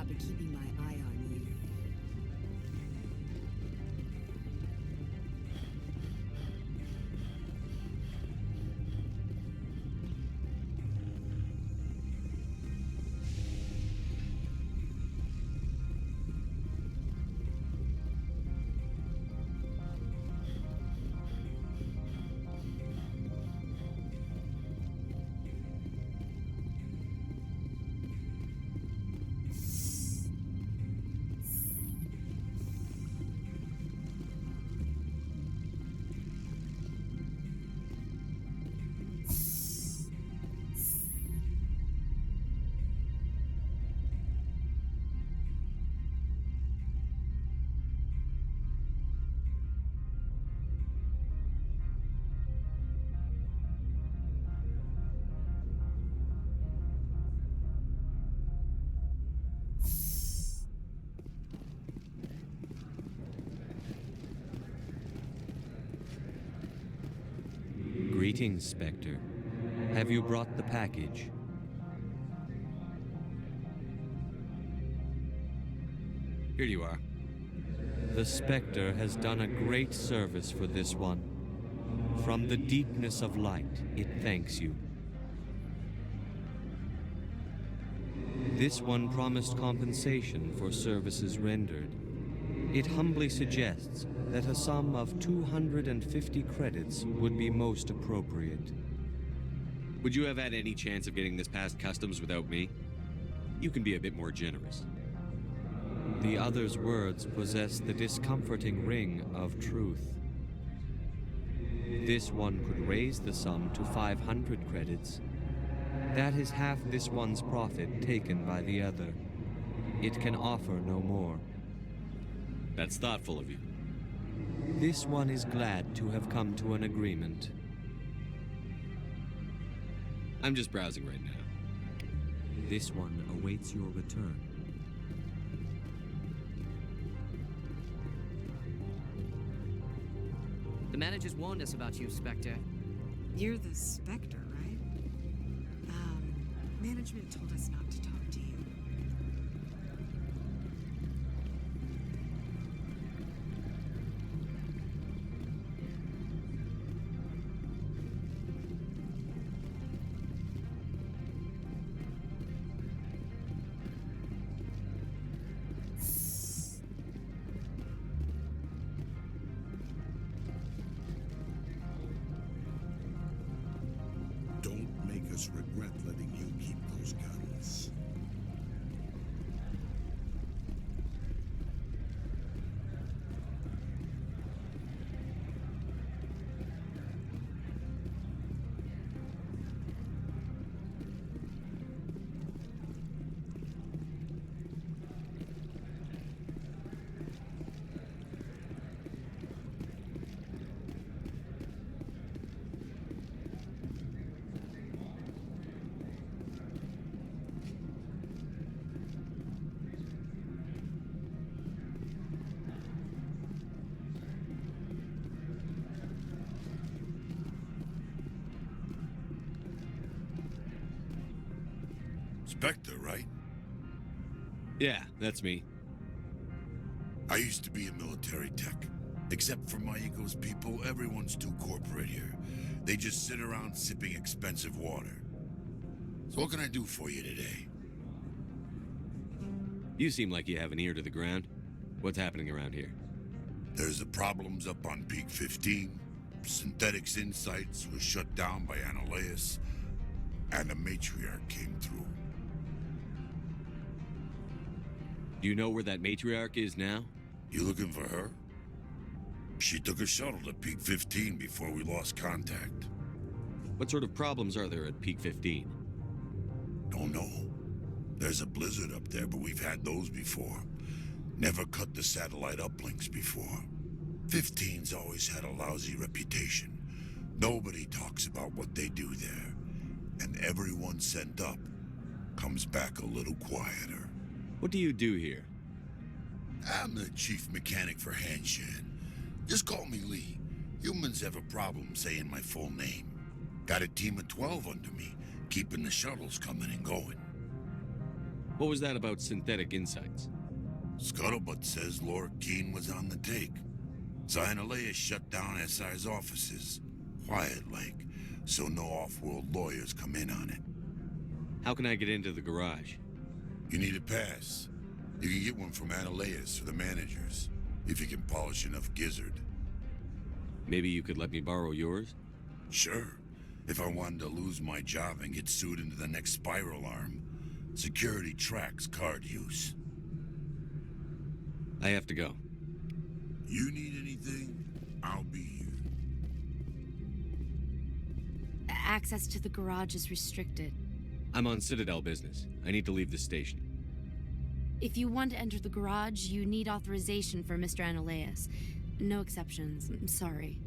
I've been keeping my eye on you. Greetings, Spectre. Have you brought the package? Here you are. The Spectre has done a great service for this one. From the deepness of light, it thanks you. This one promised compensation for services rendered. It humbly suggests that a sum of 250 credits would be most appropriate. Would you have had any chance of getting this past customs without me? You can be a bit more generous. The other's words possess the discomforting ring of truth. This one could raise the sum to 500 credits. That is half this one's profit taken by the other. It can offer no more. That's thoughtful of you. This one is glad to have come to an agreement. I'm just browsing right now. This one awaits your return. The managers warned us about you, Spectre. You're the Spectre, right? Management told us not to talk to you. Spectre, right? Yeah, that's me. I used to be a military tech. Except for my ego's people, everyone's too corporate here. They just sit around sipping expensive water. So what can I do for you today? You seem like you have an ear to the ground. What's happening around here? There's the problems up on Peak 15. Synthetics Insights was shut down by Annihilus, and a matriarch came through. Do you know where that matriarch is now? You looking for her? She took a shuttle to Peak 15 before we lost contact. What sort of problems are there at Peak 15? Don't know. There's a blizzard up there, but we've had those before. Never cut the satellite uplinks before. 15's always had a lousy reputation. Nobody talks about what they do there. And everyone sent up comes back a little quieter. What do you do here? I'm the chief mechanic for Hanshan. Just call me Lee. Humans have a problem saying my full name. Got a team of 12 under me, keeping the shuttles coming and going. What was that about Synthetic Insights? Scuttlebutt says Laura Keene was on the take. Annihilus shut down SI's offices. Quiet-like, so no off-world lawyers come in on it. How can I get into the garage? You need a pass. You can get one from Annihilus or the managers, if you can polish enough gizzard. Maybe you could let me borrow yours? Sure. If I wanted to lose my job and get sued into the next spiral arm, security tracks card use. I have to go. You need anything, I'll be here. Access to the garage is restricted. I'm on Citadel business. I need to leave the station. If you want to enter the garage, you need authorization for Mr. Annihilus. No exceptions. I'm sorry.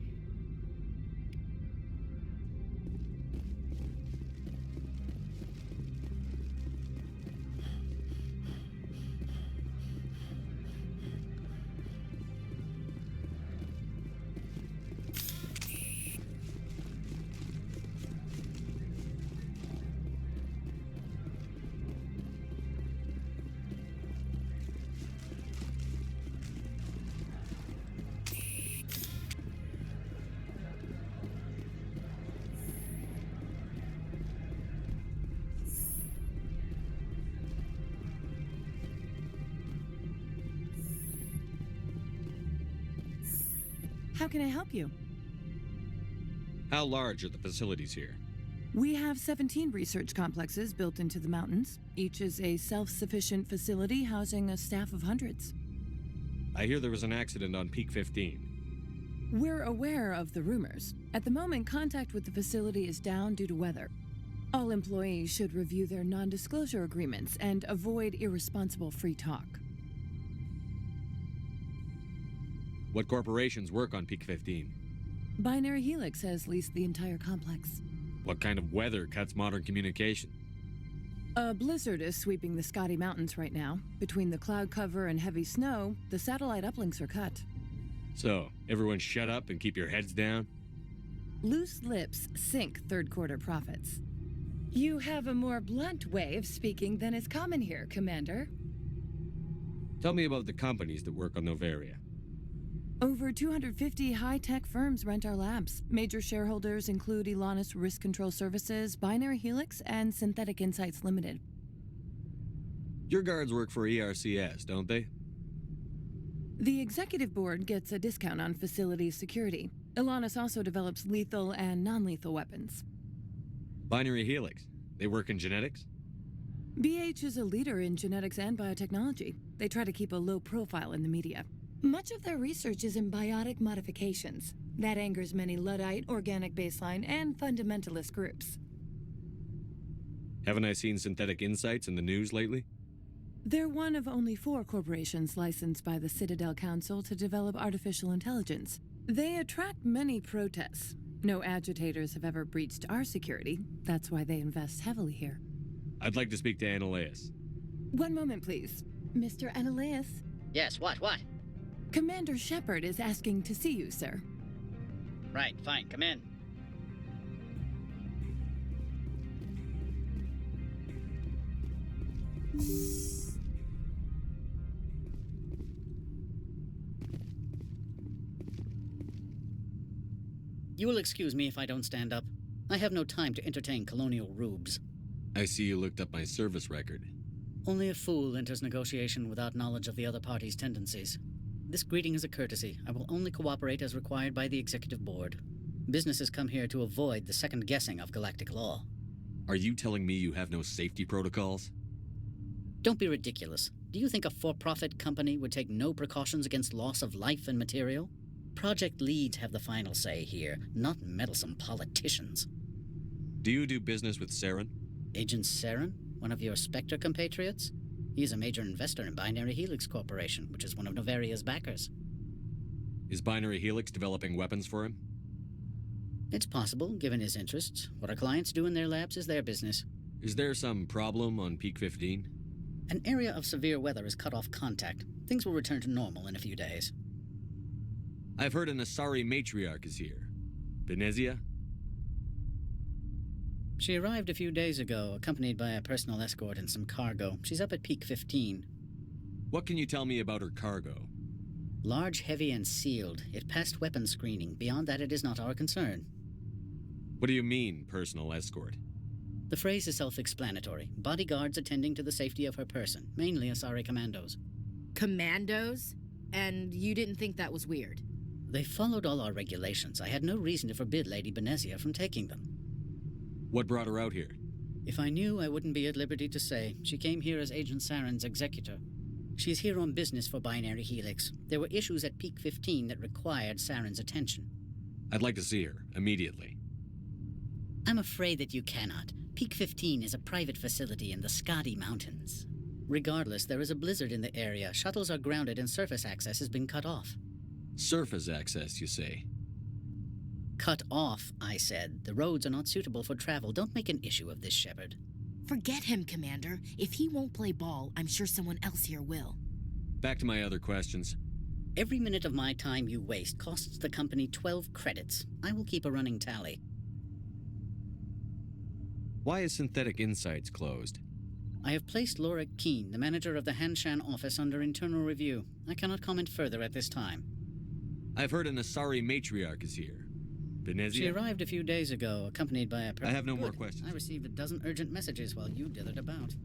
How can I help you? How large are the facilities here? We have 17 research complexes built into the mountains. Each is a self-sufficient facility housing a staff of hundreds. I hear there was an accident on Peak 15. We're aware of the rumors. At the moment, contact with the facility is down due to weather. All employees should review their non-disclosure agreements and avoid irresponsible free talk. What corporations work on Peak 15? Binary Helix has leased the entire complex. What kind of weather cuts modern communication? A blizzard is sweeping the Scotty Mountains right now. Between the cloud cover and heavy snow, the satellite uplinks are cut. So, everyone shut up and keep your heads down? Loose lips sink third quarter profits. You have a more blunt way of speaking than is common here, Commander. Tell me about the companies that work on Noveria. Over 250 high-tech firms rent our labs. Major shareholders include Elanus Risk Control Services, Binary Helix, and Synthetic Insights Limited. Your guards work for ERCS, don't they? The executive board gets a discount on facility security. Elanus also develops lethal and non-lethal weapons. Binary Helix. They work in genetics? BH is a leader in genetics and biotechnology. They try to keep a low profile in the media. Much of their research is in biotic modifications. That angers many Luddite, organic baseline, and fundamentalist groups. Haven't I seen Synthetic Insights in the news lately? They're one of only 4 corporations licensed by the Citadel Council to develop artificial intelligence. They attract many protests. No agitators have ever breached our security. That's why they invest heavily here. I'd like to speak to Annihilus. One moment, please. Mr. Annihilus? Yes, what? Commander Shepard is asking to see you, sir. Right, fine, come in. You will excuse me if I don't stand up. I have no time to entertain colonial rubes. I see you looked up my service record. Only a fool enters negotiation without knowledge of the other party's tendencies. This greeting is a courtesy. I will only cooperate as required by the Executive Board. Businesses come here to avoid the second guessing of galactic law. Are you telling me you have no safety protocols? Don't be ridiculous. Do you think a for-profit company would take no precautions against loss of life and material? Project leads have the final say here, not meddlesome politicians. Do you do business with Saren? Agent Saren? One of your Spectre compatriots? He's a major investor in Binary Helix Corporation, which is one of Noveria's backers. Is Binary Helix developing weapons for him? It's possible, given his interests. What our clients do in their labs is their business. Is there some problem on Peak 15? An area of severe weather has cut off contact. Things will return to normal in a few days. I've heard an Asari matriarch is here. Benezia? She arrived a few days ago, accompanied by a personal escort and some cargo. She's up at Peak 15. What can you tell me about her cargo? Large, heavy, and sealed. It passed weapons screening. Beyond that, it is not our concern. What do you mean, personal escort? The phrase is self-explanatory. Bodyguards attending to the safety of her person, mainly Asari commandos. Commandos? And you didn't think that was weird? They followed all our regulations. I had no reason to forbid Lady Benezia from taking them. What brought her out here? If I knew, I wouldn't be at liberty to say. She came here as Agent Saren's executor. She's here on business for Binary Helix. There were issues at Peak 15 that required Saren's attention. I'd like to see her, immediately. I'm afraid that you cannot. Peak 15 is a private facility in the Skadi Mountains. Regardless, there is a blizzard in the area. Shuttles are grounded and surface access has been cut off. Surface access, you say? Cut off, I said. The roads are not suitable for travel. Don't make an issue of this, Shepard. Forget him, Commander. If he won't play ball, I'm sure someone else here will. Back to my other questions. Every minute of my time you waste costs the company 12 credits. I will keep a running tally. Why is Synthetic Insights closed? I have placed Laura Keene, the manager of the Hanshan office, under internal review. I cannot comment further at this time. I've heard an Asari matriarch is here. Benezia? She arrived a few days ago, accompanied by a... I have no more questions. I received a dozen urgent messages while you dithered about.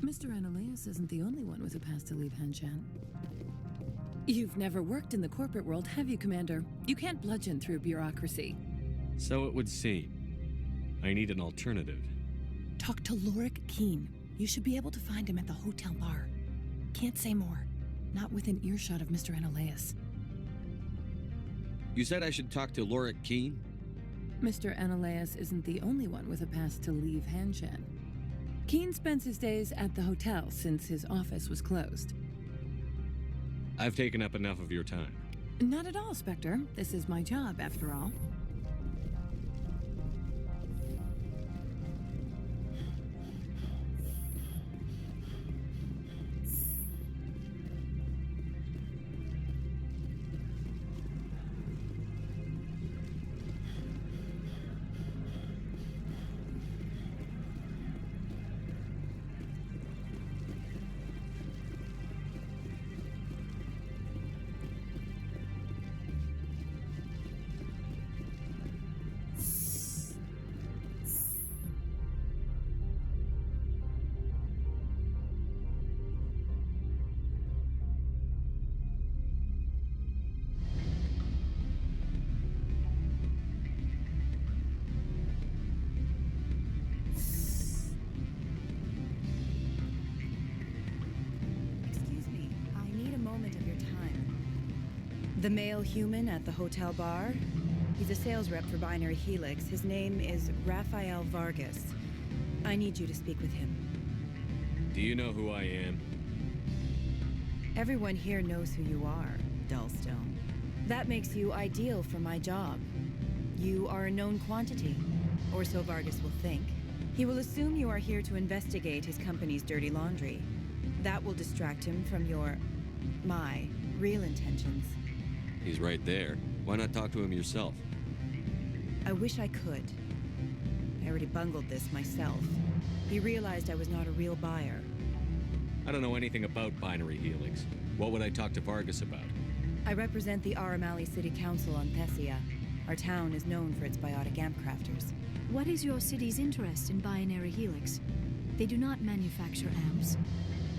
Mr. Analeas isn't the only one with a pass to leave Hanshan. You've never worked in the corporate world, have you, Commander? You can't bludgeon through bureaucracy. So it would seem. I need an alternative. Talk to Lorik Keene. You should be able to find him at the hotel bar. Can't say more. Not within earshot of Mr. Analeas. You said I should talk to Lorik Keene? Mr. Analeas isn't the only one with a pass to leave Hanshan. Keene spends his days at the hotel since his office was closed. I've taken up enough of your time. Not at all, Spectre. This is my job, after all. The male human at the hotel bar? He's a sales rep for Binary Helix. His name is Rafael Vargas. I need you to speak with him. Do you know who I am? Everyone here knows who you are, Dullstone. That makes you ideal for my job. You are a known quantity, or so Vargas will think. He will assume you are here to investigate his company's dirty laundry. That will distract him from my real intentions. He's right there. Why not talk to him yourself? I wish I could. I already bungled this myself. He realized I was not a real buyer. I don't know anything about binary helix. What would I talk to Vargas about? I represent the Aramali City Council on Thessia. Our town is known for its biotic amp crafters. What is your city's interest in binary helix? They do not manufacture amps.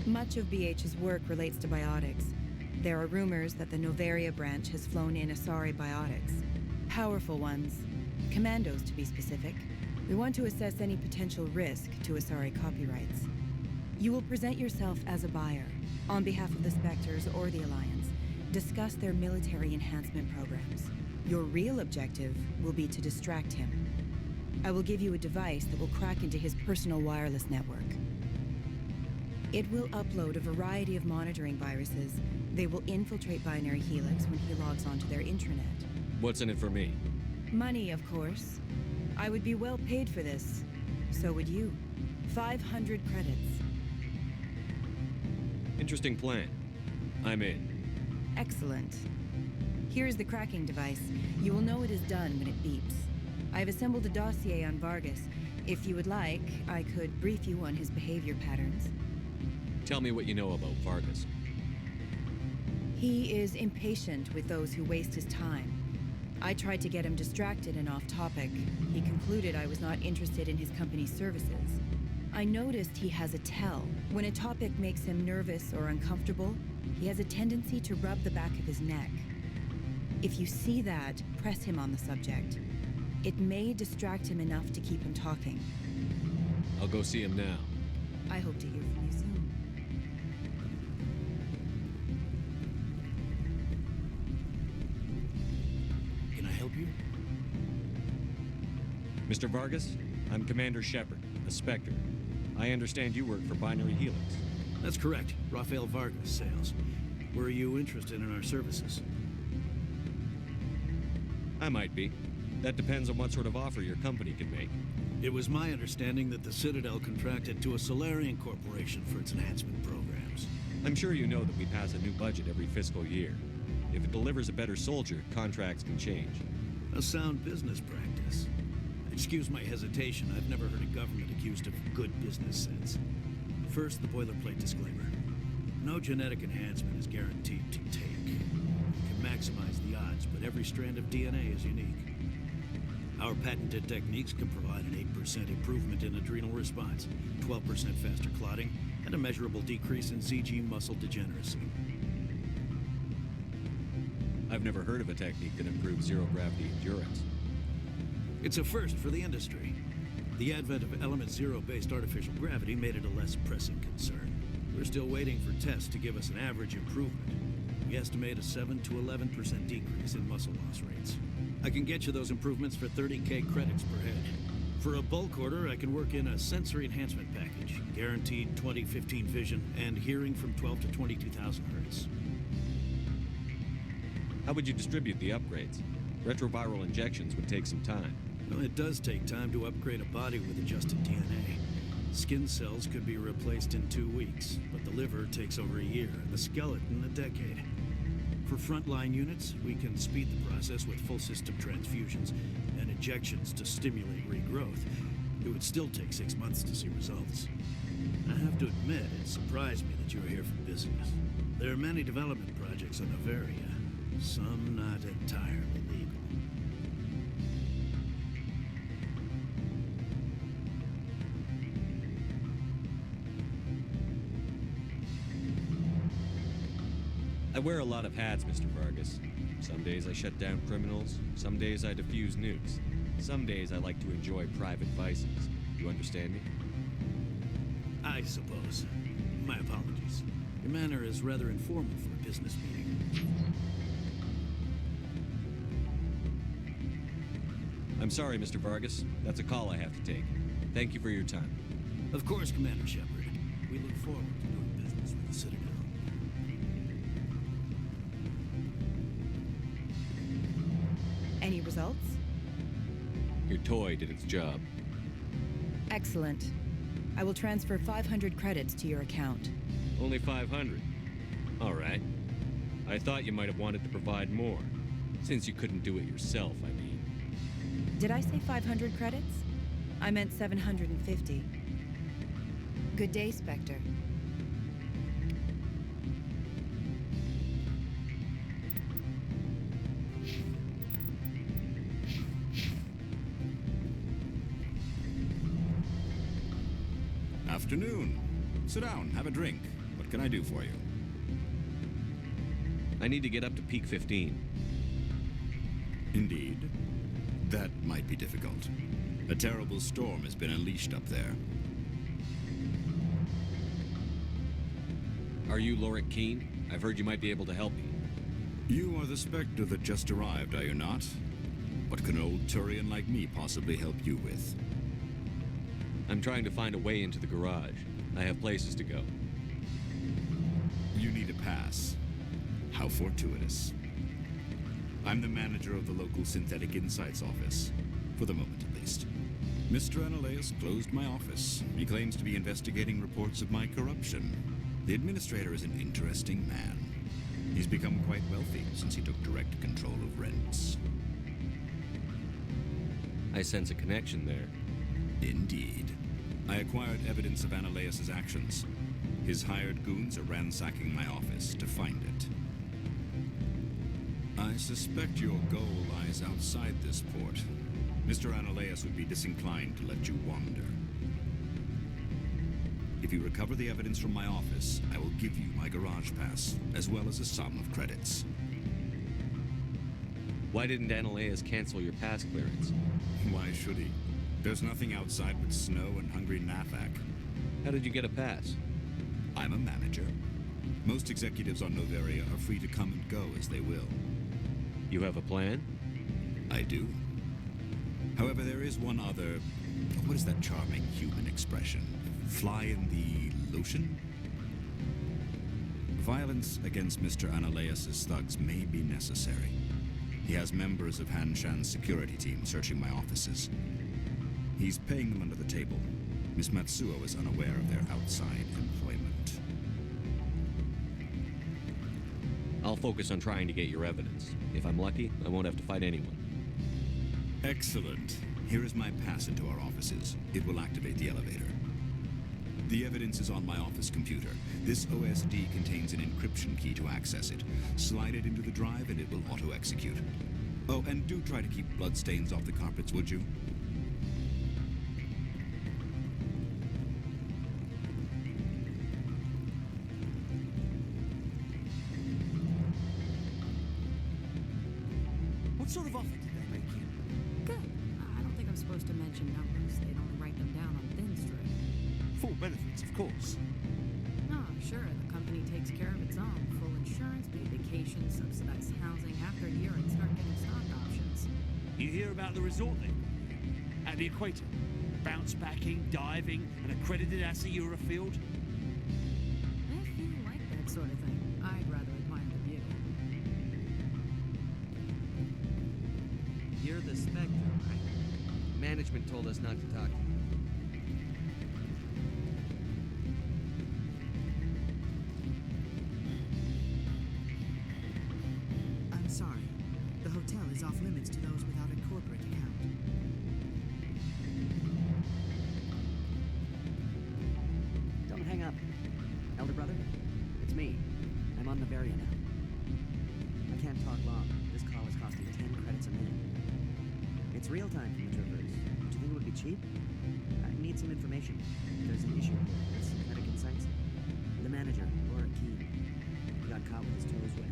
Much of BH's work relates to biotics. There are rumors that the Noveria branch has flown in Asari biotics. Powerful ones. Commandos, to be specific. We want to assess any potential risk to Asari copyrights. You will present yourself as a buyer, on behalf of the Spectres or the Alliance. Discuss their military enhancement programs. Your real objective will be to distract him. I will give you a device that will crack into his personal wireless network. It will upload a variety of monitoring viruses. They will infiltrate Binary Helix when he logs onto their intranet. What's in it for me? Money, of course. I would be well paid for this. So would you. 500 credits. Interesting plan. I'm in. Excellent. Here's the cracking device. You will know it is done when it beeps. I've assembled a dossier on Vargas. If you would like, I could brief you on his behavior patterns. Tell me what you know about Vargas. He is impatient with those who waste his time. I tried to get him distracted and off topic. He concluded I was not interested in his company's services. I noticed he has a tell. When a topic makes him nervous or uncomfortable, he has a tendency to rub the back of his neck. If you see that, press him on the subject. It may distract him enough to keep him talking. I'll go see him now. I hope to hear from you soon. Can I help you? Mr. Vargas, I'm Commander Shepard, a Spectre. I understand you work for Binary Helix. That's correct. Rafael Vargas, sales. Were you interested in our services? I might be. That depends on what sort of offer your company can make. It was my understanding that the Citadel contracted to a Solarian corporation for its enhancement programs. I'm sure you know that we pass a new budget every fiscal year. If it delivers a better soldier, contracts can change. A sound business practice. Excuse my hesitation, I've never heard a government accused of good business sense. First, the boilerplate disclaimer. No genetic enhancement is guaranteed to take. You can maximize the odds, but every strand of DNA is unique. Our patented techniques can provide an 8% improvement in adrenal response, 12% faster clotting, and a measurable decrease in ZG muscle degeneracy. I've never heard of a technique that improves zero-gravity endurance. It's a first for the industry. The advent of element zero-based artificial gravity made it a less pressing concern. We're still waiting for tests to give us an average improvement. We estimate a 7 to 11% decrease in muscle loss rates. I can get you those improvements for 30K credits per head. For a bulk order, I can work in a sensory enhancement package, guaranteed 20/15 vision, and hearing from 12 to 22,000 hertz. How would you distribute the upgrades? Retroviral injections would take some time. Well, it does take time to upgrade a body with adjusted DNA. Skin cells could be replaced in 2 weeks, but the liver takes over a year, and the skeleton a decade. For frontline units, we can speed the process with full system transfusions and injections to stimulate regrowth. It would still take 6 months to see results. I have to admit, it surprised me that you were here for business. There are many development projects on Noveria, some not entirely legal. I wear a lot of hats, Mr. Vargas. Some days I shut down criminals, some days I defuse nukes. Some days I like to enjoy private vices. You understand me? I suppose. My apologies. Your manner is rather informal for a business meeting. I'm sorry, Mr. Vargas. That's a call I have to take. Thank you for your time. Of course, Commander Shepard. We look forward to doing business with the Citadel. Any results? Your toy did its job. Excellent. I will transfer 500 credits to your account. Only 500. All right. I thought you might have wanted to provide more. Since you couldn't do it yourself, I mean. Did I say 500 credits? I meant 750. Good day, Spectre. Afternoon. Sit down, have a drink. What can I do for you? I need to get up to peak 15. Indeed. That might be difficult. A terrible storm has been unleashed up there. Are you Lorik Keene? I've heard you might be able to help me. You are the Spectre that just arrived, are you not? What can an old Turian like me possibly help you with? I'm trying to find a way into the garage. I have places to go. You need a pass. How fortuitous. I'm the manager of the local Synthetic Insights office. For the moment, at least. Mr. Analaeus closed my office. He claims to be investigating reports of my corruption. The administrator is an interesting man. He's become quite wealthy since he took direct control of rents. I sense a connection there. Indeed. I acquired evidence of Analaeus' actions. His hired goons are ransacking my office to find it. I suspect your goal lies outside this port. Mr. Analaeus would be disinclined to let you wander. If you recover the evidence from my office, I will give you my garage pass, as well as a sum of credits. Why didn't Analaeus cancel your pass clearance? Why should he? There's nothing outside but snow and hungry Nafak. How did you get a pass? I'm a manager. Most executives on Noveria are free to come and go as they will. You have a plan? I do. However, there is one other... What is that charming human expression? Fly in the lotion? Violence against Mr. Analaeus' thugs may be necessary. He has members of Han Shan's security team searching my offices. He's paying them under the table. Miss Matsuo is unaware of their outside employment. I'll focus on trying to get your evidence. If I'm lucky, I won't have to fight anyone. Excellent. Here is my pass into our offices. It will activate the elevator. The evidence is on my office computer. This OSD contains an encryption key to access it. Slide it into the drive and it will auto-execute. Oh, and do try to keep bloodstains off the carpets, would you? What sort of offer did they make you? Good. I don't think I'm supposed to mention numbers. They'd only write them down on thin strip. Full benefits, of course. Oh, sure. The company takes care of its own. Full insurance, paid vacation, subsidized housing. After a year, I'd start getting stock options. You hear about the resort they've got here? At the equator. Bounce backing, diving, an accredited ASA Eurofield. If you like that sort of thing, I'd rather admire the view. You're the Spectre, right? Management told us not to talk to you. I'm sorry. The hotel is off limits to those without a corporate account. Don't hang up. Elder brother, it's me. I'm on Noveria now. I can't talk long. This call is costing 10 credits a minute. It's real time from the Traverse. Do you think it would be cheap? I need some information. There's an issue here with Synthetic Insights. The manager, Lorik Keene, he got caught with his toes wet.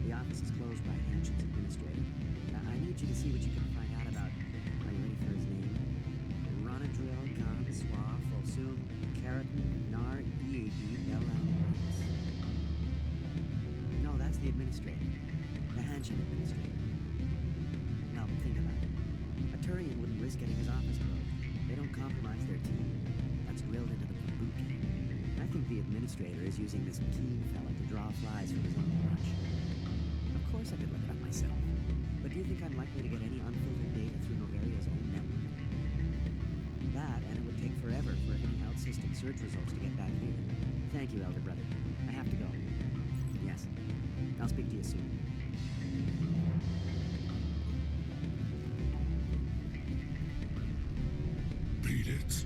The office is closed by Hanshin's administrator. I need you to see what you can find out about... Are you ready for his name? Ronadril Gan Swa Folsum Keratin Nar Eegi Belan. No, that's the administrator. The Hanshin administrator. Now, think about it. A Turian wouldn't risk getting his office closed. They don't compromise their team. That's drilled into them from boot camp. I think the administrator is using this Keene fella to draw flies from his own crotch. Of course I could look it up myself. But do you think I'm likely to get any unfiltered data through Noveria's own network? That, and it would take forever for any out-system search results to get back here. Thank you, Elder Brother. I have to go. Yes. I'll speak to you soon. made it.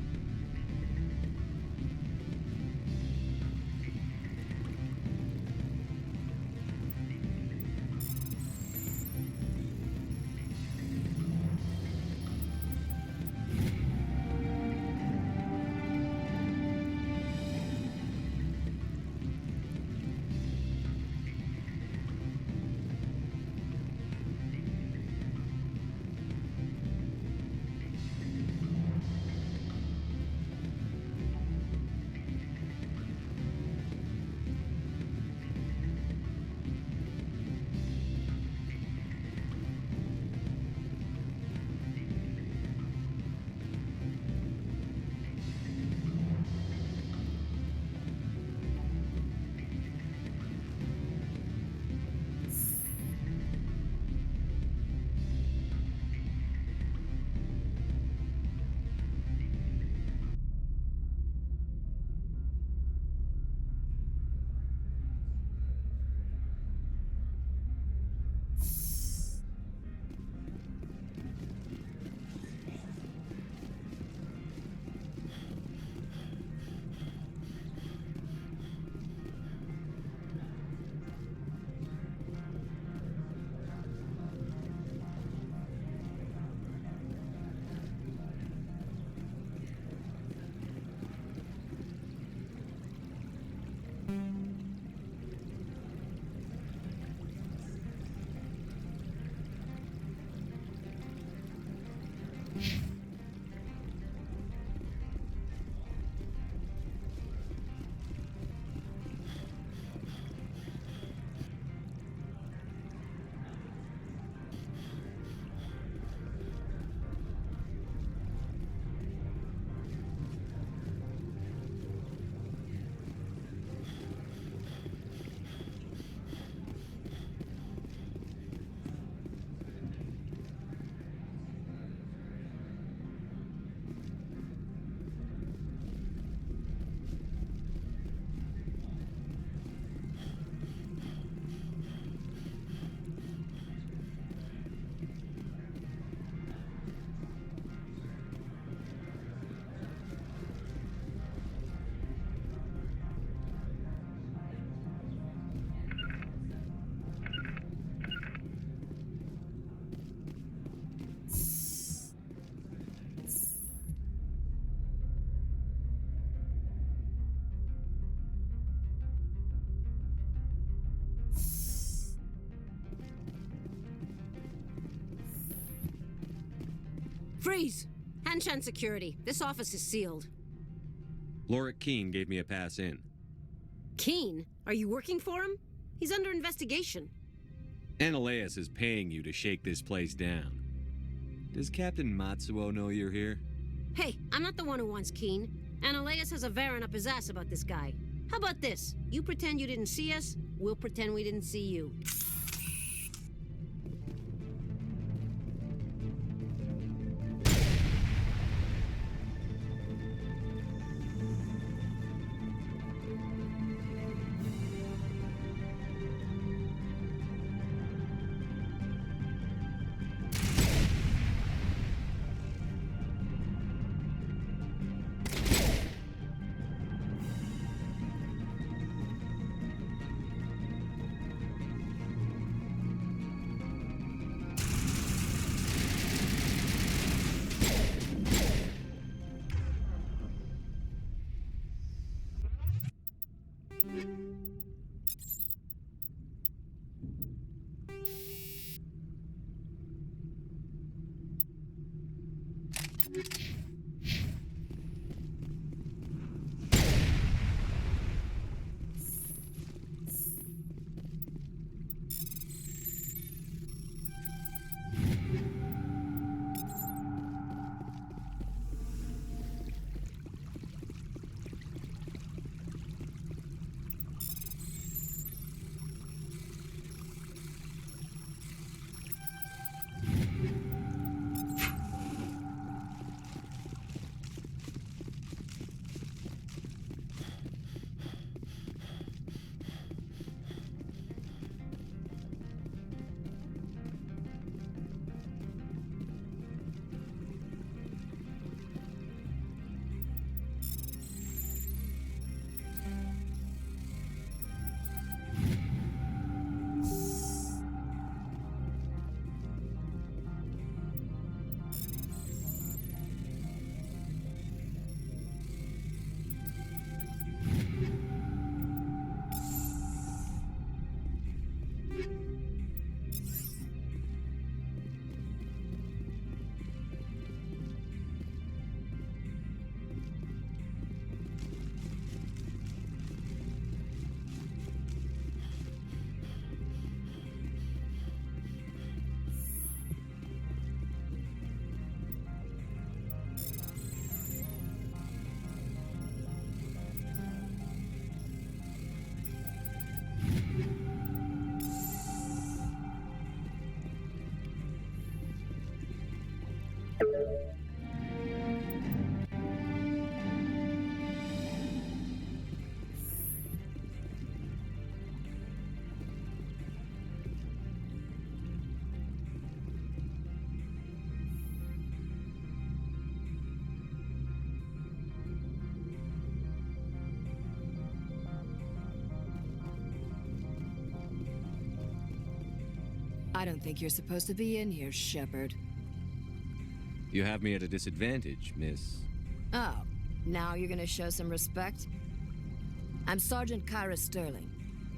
Freeze! Hanshan security. This office is sealed. Lorik Keene gave me a pass in. Keene? Are you working for him? He's under investigation. Ananias is paying you to shake this place down. Does Captain Matsuo know you're here? Hey, I'm not the one who wants Keene. Ananias has a Varen up his ass about this guy. How about this? You pretend you didn't see us, we'll pretend we didn't see you. I don't think you're supposed to be in here, Shepard. You have me at a disadvantage, miss. Oh, now you're gonna show some respect? I'm Sergeant Kyra Sterling,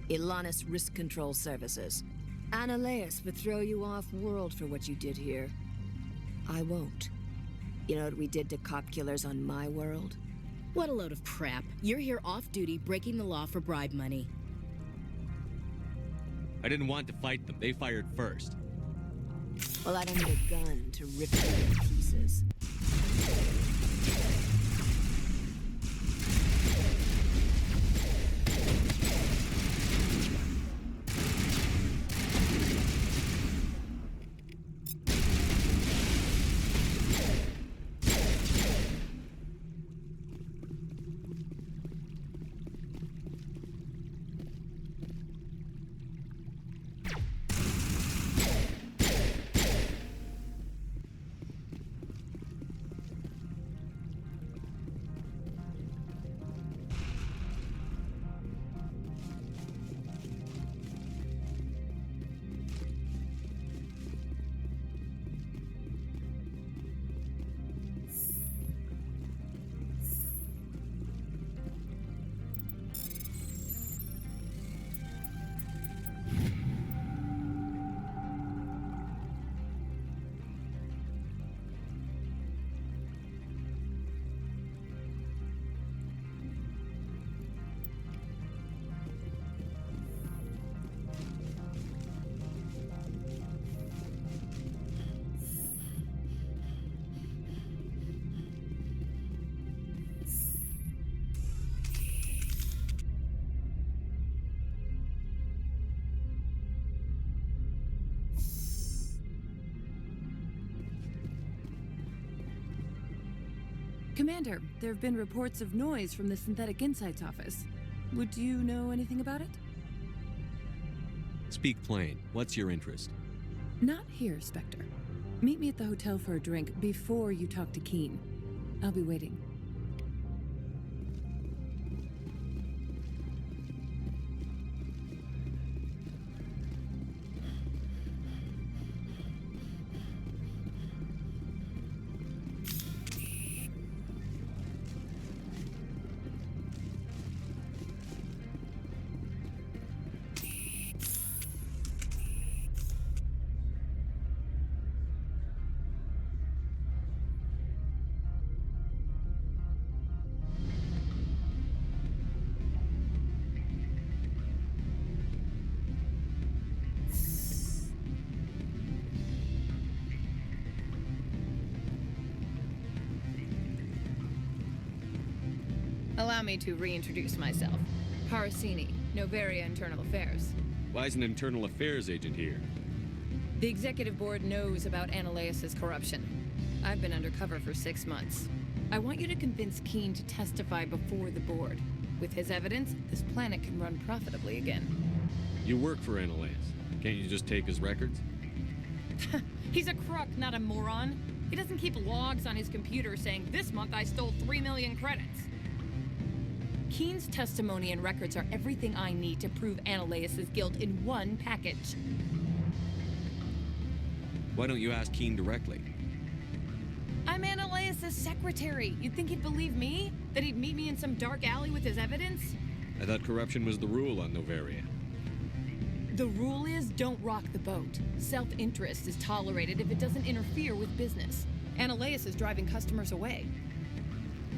Ilanis Risk Control Services. Annaleus would throw you off-world for what you did here. I won't. You know what we did to cop killers on my world? What a load of crap. You're here off-duty, breaking the law for bribe money. I didn't want to fight them. They fired first. Well, I don't need a gun to rip you to pieces. Commander, there have been reports of noise from the Synthetic Insights office. Would you know anything about it? Speak plain. What's your interest? Not here, Spectre. Meet me at the hotel for a drink before you talk to Keen. I'll be waiting. Allow me to reintroduce myself. Parasini, Noveria Internal Affairs. Why is an internal affairs agent here? The executive board knows about Annaleus' corruption. I've been undercover for 6 months. I want you to convince Keen to testify before the board. With his evidence, this planet can run profitably again. You work for Annaleus. Can't you just take his records? He's a crook, not a moron. He doesn't keep logs on his computer saying, "This month I stole 3 million credits." Keen's testimony and records are everything I need to prove Annaleus' guilt in one package. Why don't you ask Keen directly? I'm Annaleus' secretary. You'd think he'd believe me? That he'd meet me in some dark alley with his evidence? I thought corruption was the rule on Noveria. The rule is don't rock the boat. Self-interest is tolerated if it doesn't interfere with business. Annaleus is driving customers away.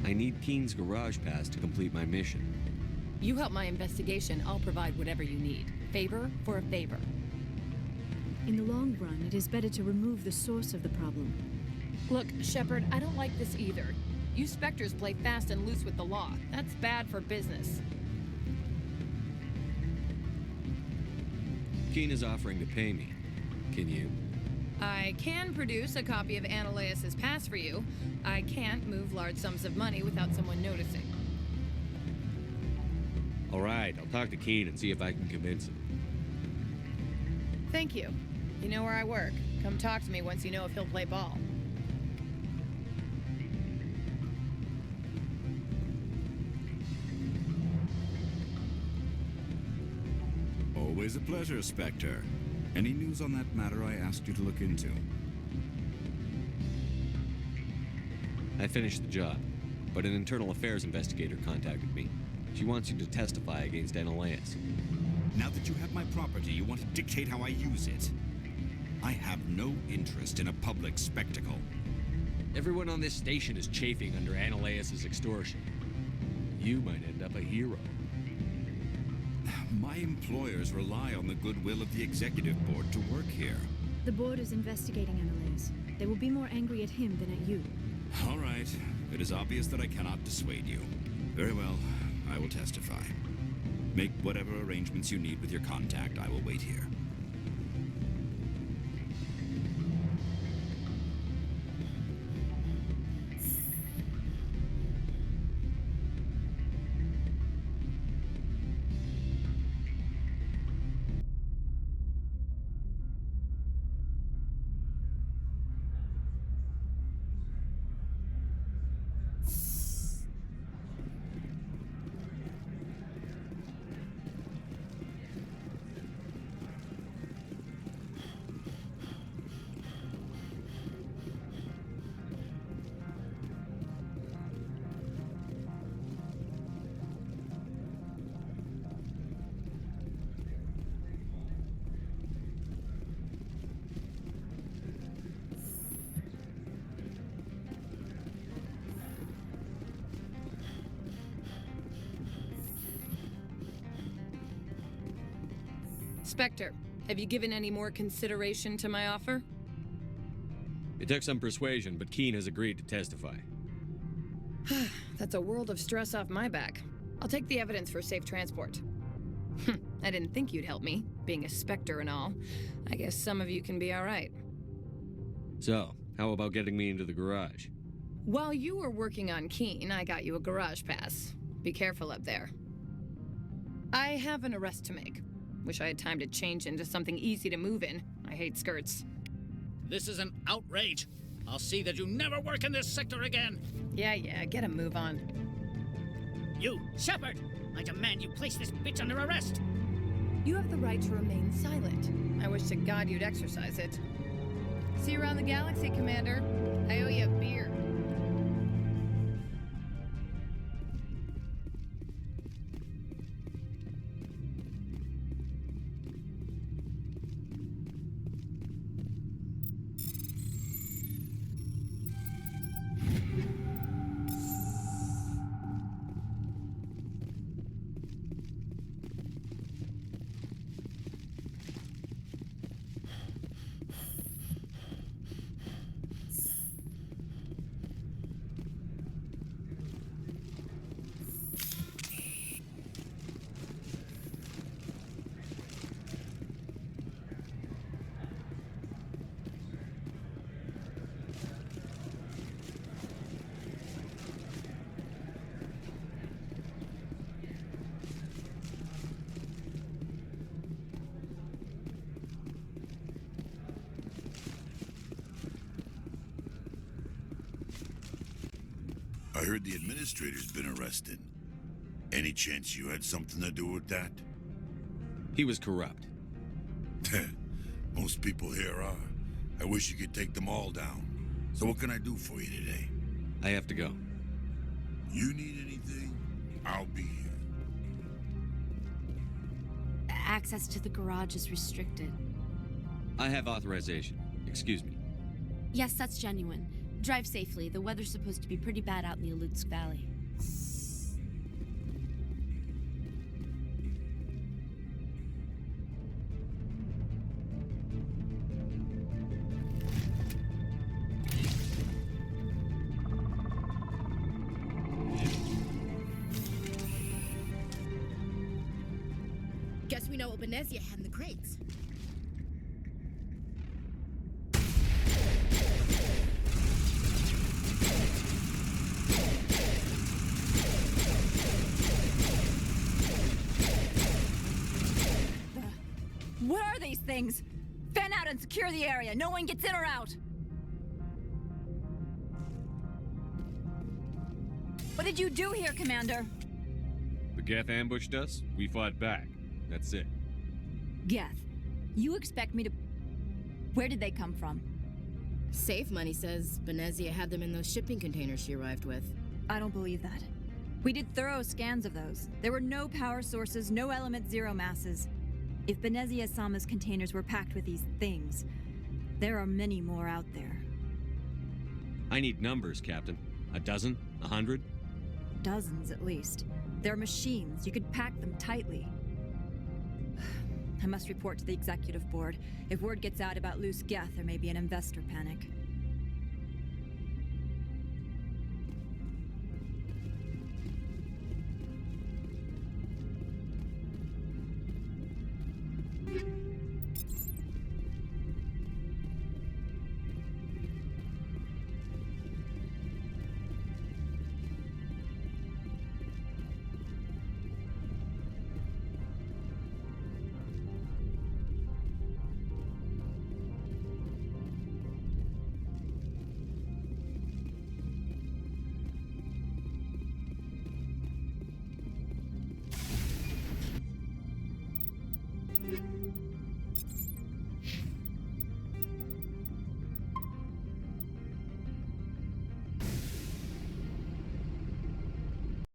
I need Keen's garage pass to complete my mission. You help my investigation, I'll provide whatever you need. Favor for a favor. In the long run, it is better to remove the source of the problem. Look, Shepard, I don't like this either. You Spectres play fast and loose with the law. That's bad for business. Keen is offering to pay me. Can you? I can produce a copy of Annaleus' pass for you. I can't move large sums of money without someone noticing. All right, I'll talk to Keen and see if I can convince him. Thank you. You know where I work. Come talk to me once you know if he'll play ball. Always a pleasure, Spectre. Any news on that matter I asked you to look into? I finished the job, but an internal affairs investigator contacted me. She wants you to testify against Analaeus. Now that you have my property, you want to dictate how I use it. I have no interest in a public spectacle. Everyone on this station is chafing under Analaeus' extortion. You might end up a hero. My employers rely on the goodwill of the executive board to work here. The board is investigating Analaeus. They will be more angry at him than at you. All right. It is obvious that I cannot dissuade you. Very well. I will testify. Make whatever arrangements you need with your contact. I will wait here. Spectre, have you given any more consideration to my offer? It took some persuasion, but Keen has agreed to testify. That's a world of stress off my back. I'll take the evidence for safe transport. I didn't think you'd help me, being a Spectre and all. I guess some of you can be all right. So, how about getting me into the garage? While you were working on Keen, I got you a garage pass. Be careful up there. I have an arrest to make. Wish I had time to change into something easy to move in. I hate skirts. This is an outrage. I'll see that you never work in this sector again. Yeah, get a move on. You, Shepard! I demand you place this bitch under arrest! You have the right to remain silent. I wish to God you'd exercise it. See you around the galaxy, Commander. I owe you a beer. I heard the administrator's been arrested. Any chance you had something to do with that? He was corrupt. Most people here are. I wish you could take them all down. So what can I do for you today? I have to go. You need anything? I'll be here. Access to the garage is restricted. I have authorization. Excuse me. Yes, that's genuine. Drive safely. The weather's supposed to be pretty bad out in the Alutsk Valley. Guess we know what Benezia had in the crates. What are these things? Fan out and secure the area. No one gets in or out. What did you do here, Commander? The Geth ambushed us. We fought back. That's it. Geth. You expect me to... Where did they come from? Safe Money says Benezia had them in those shipping containers she arrived with. I don't believe that. We did thorough scans of those. There were no power sources, no element zero masses. If Benezia Sama's containers were packed with these things, there are many more out there. I need numbers, Captain. A dozen? 100? Dozens, at least. They're machines. You could pack them tightly. I must report to the executive board. If word gets out about loose Geth, there may be an investor panic.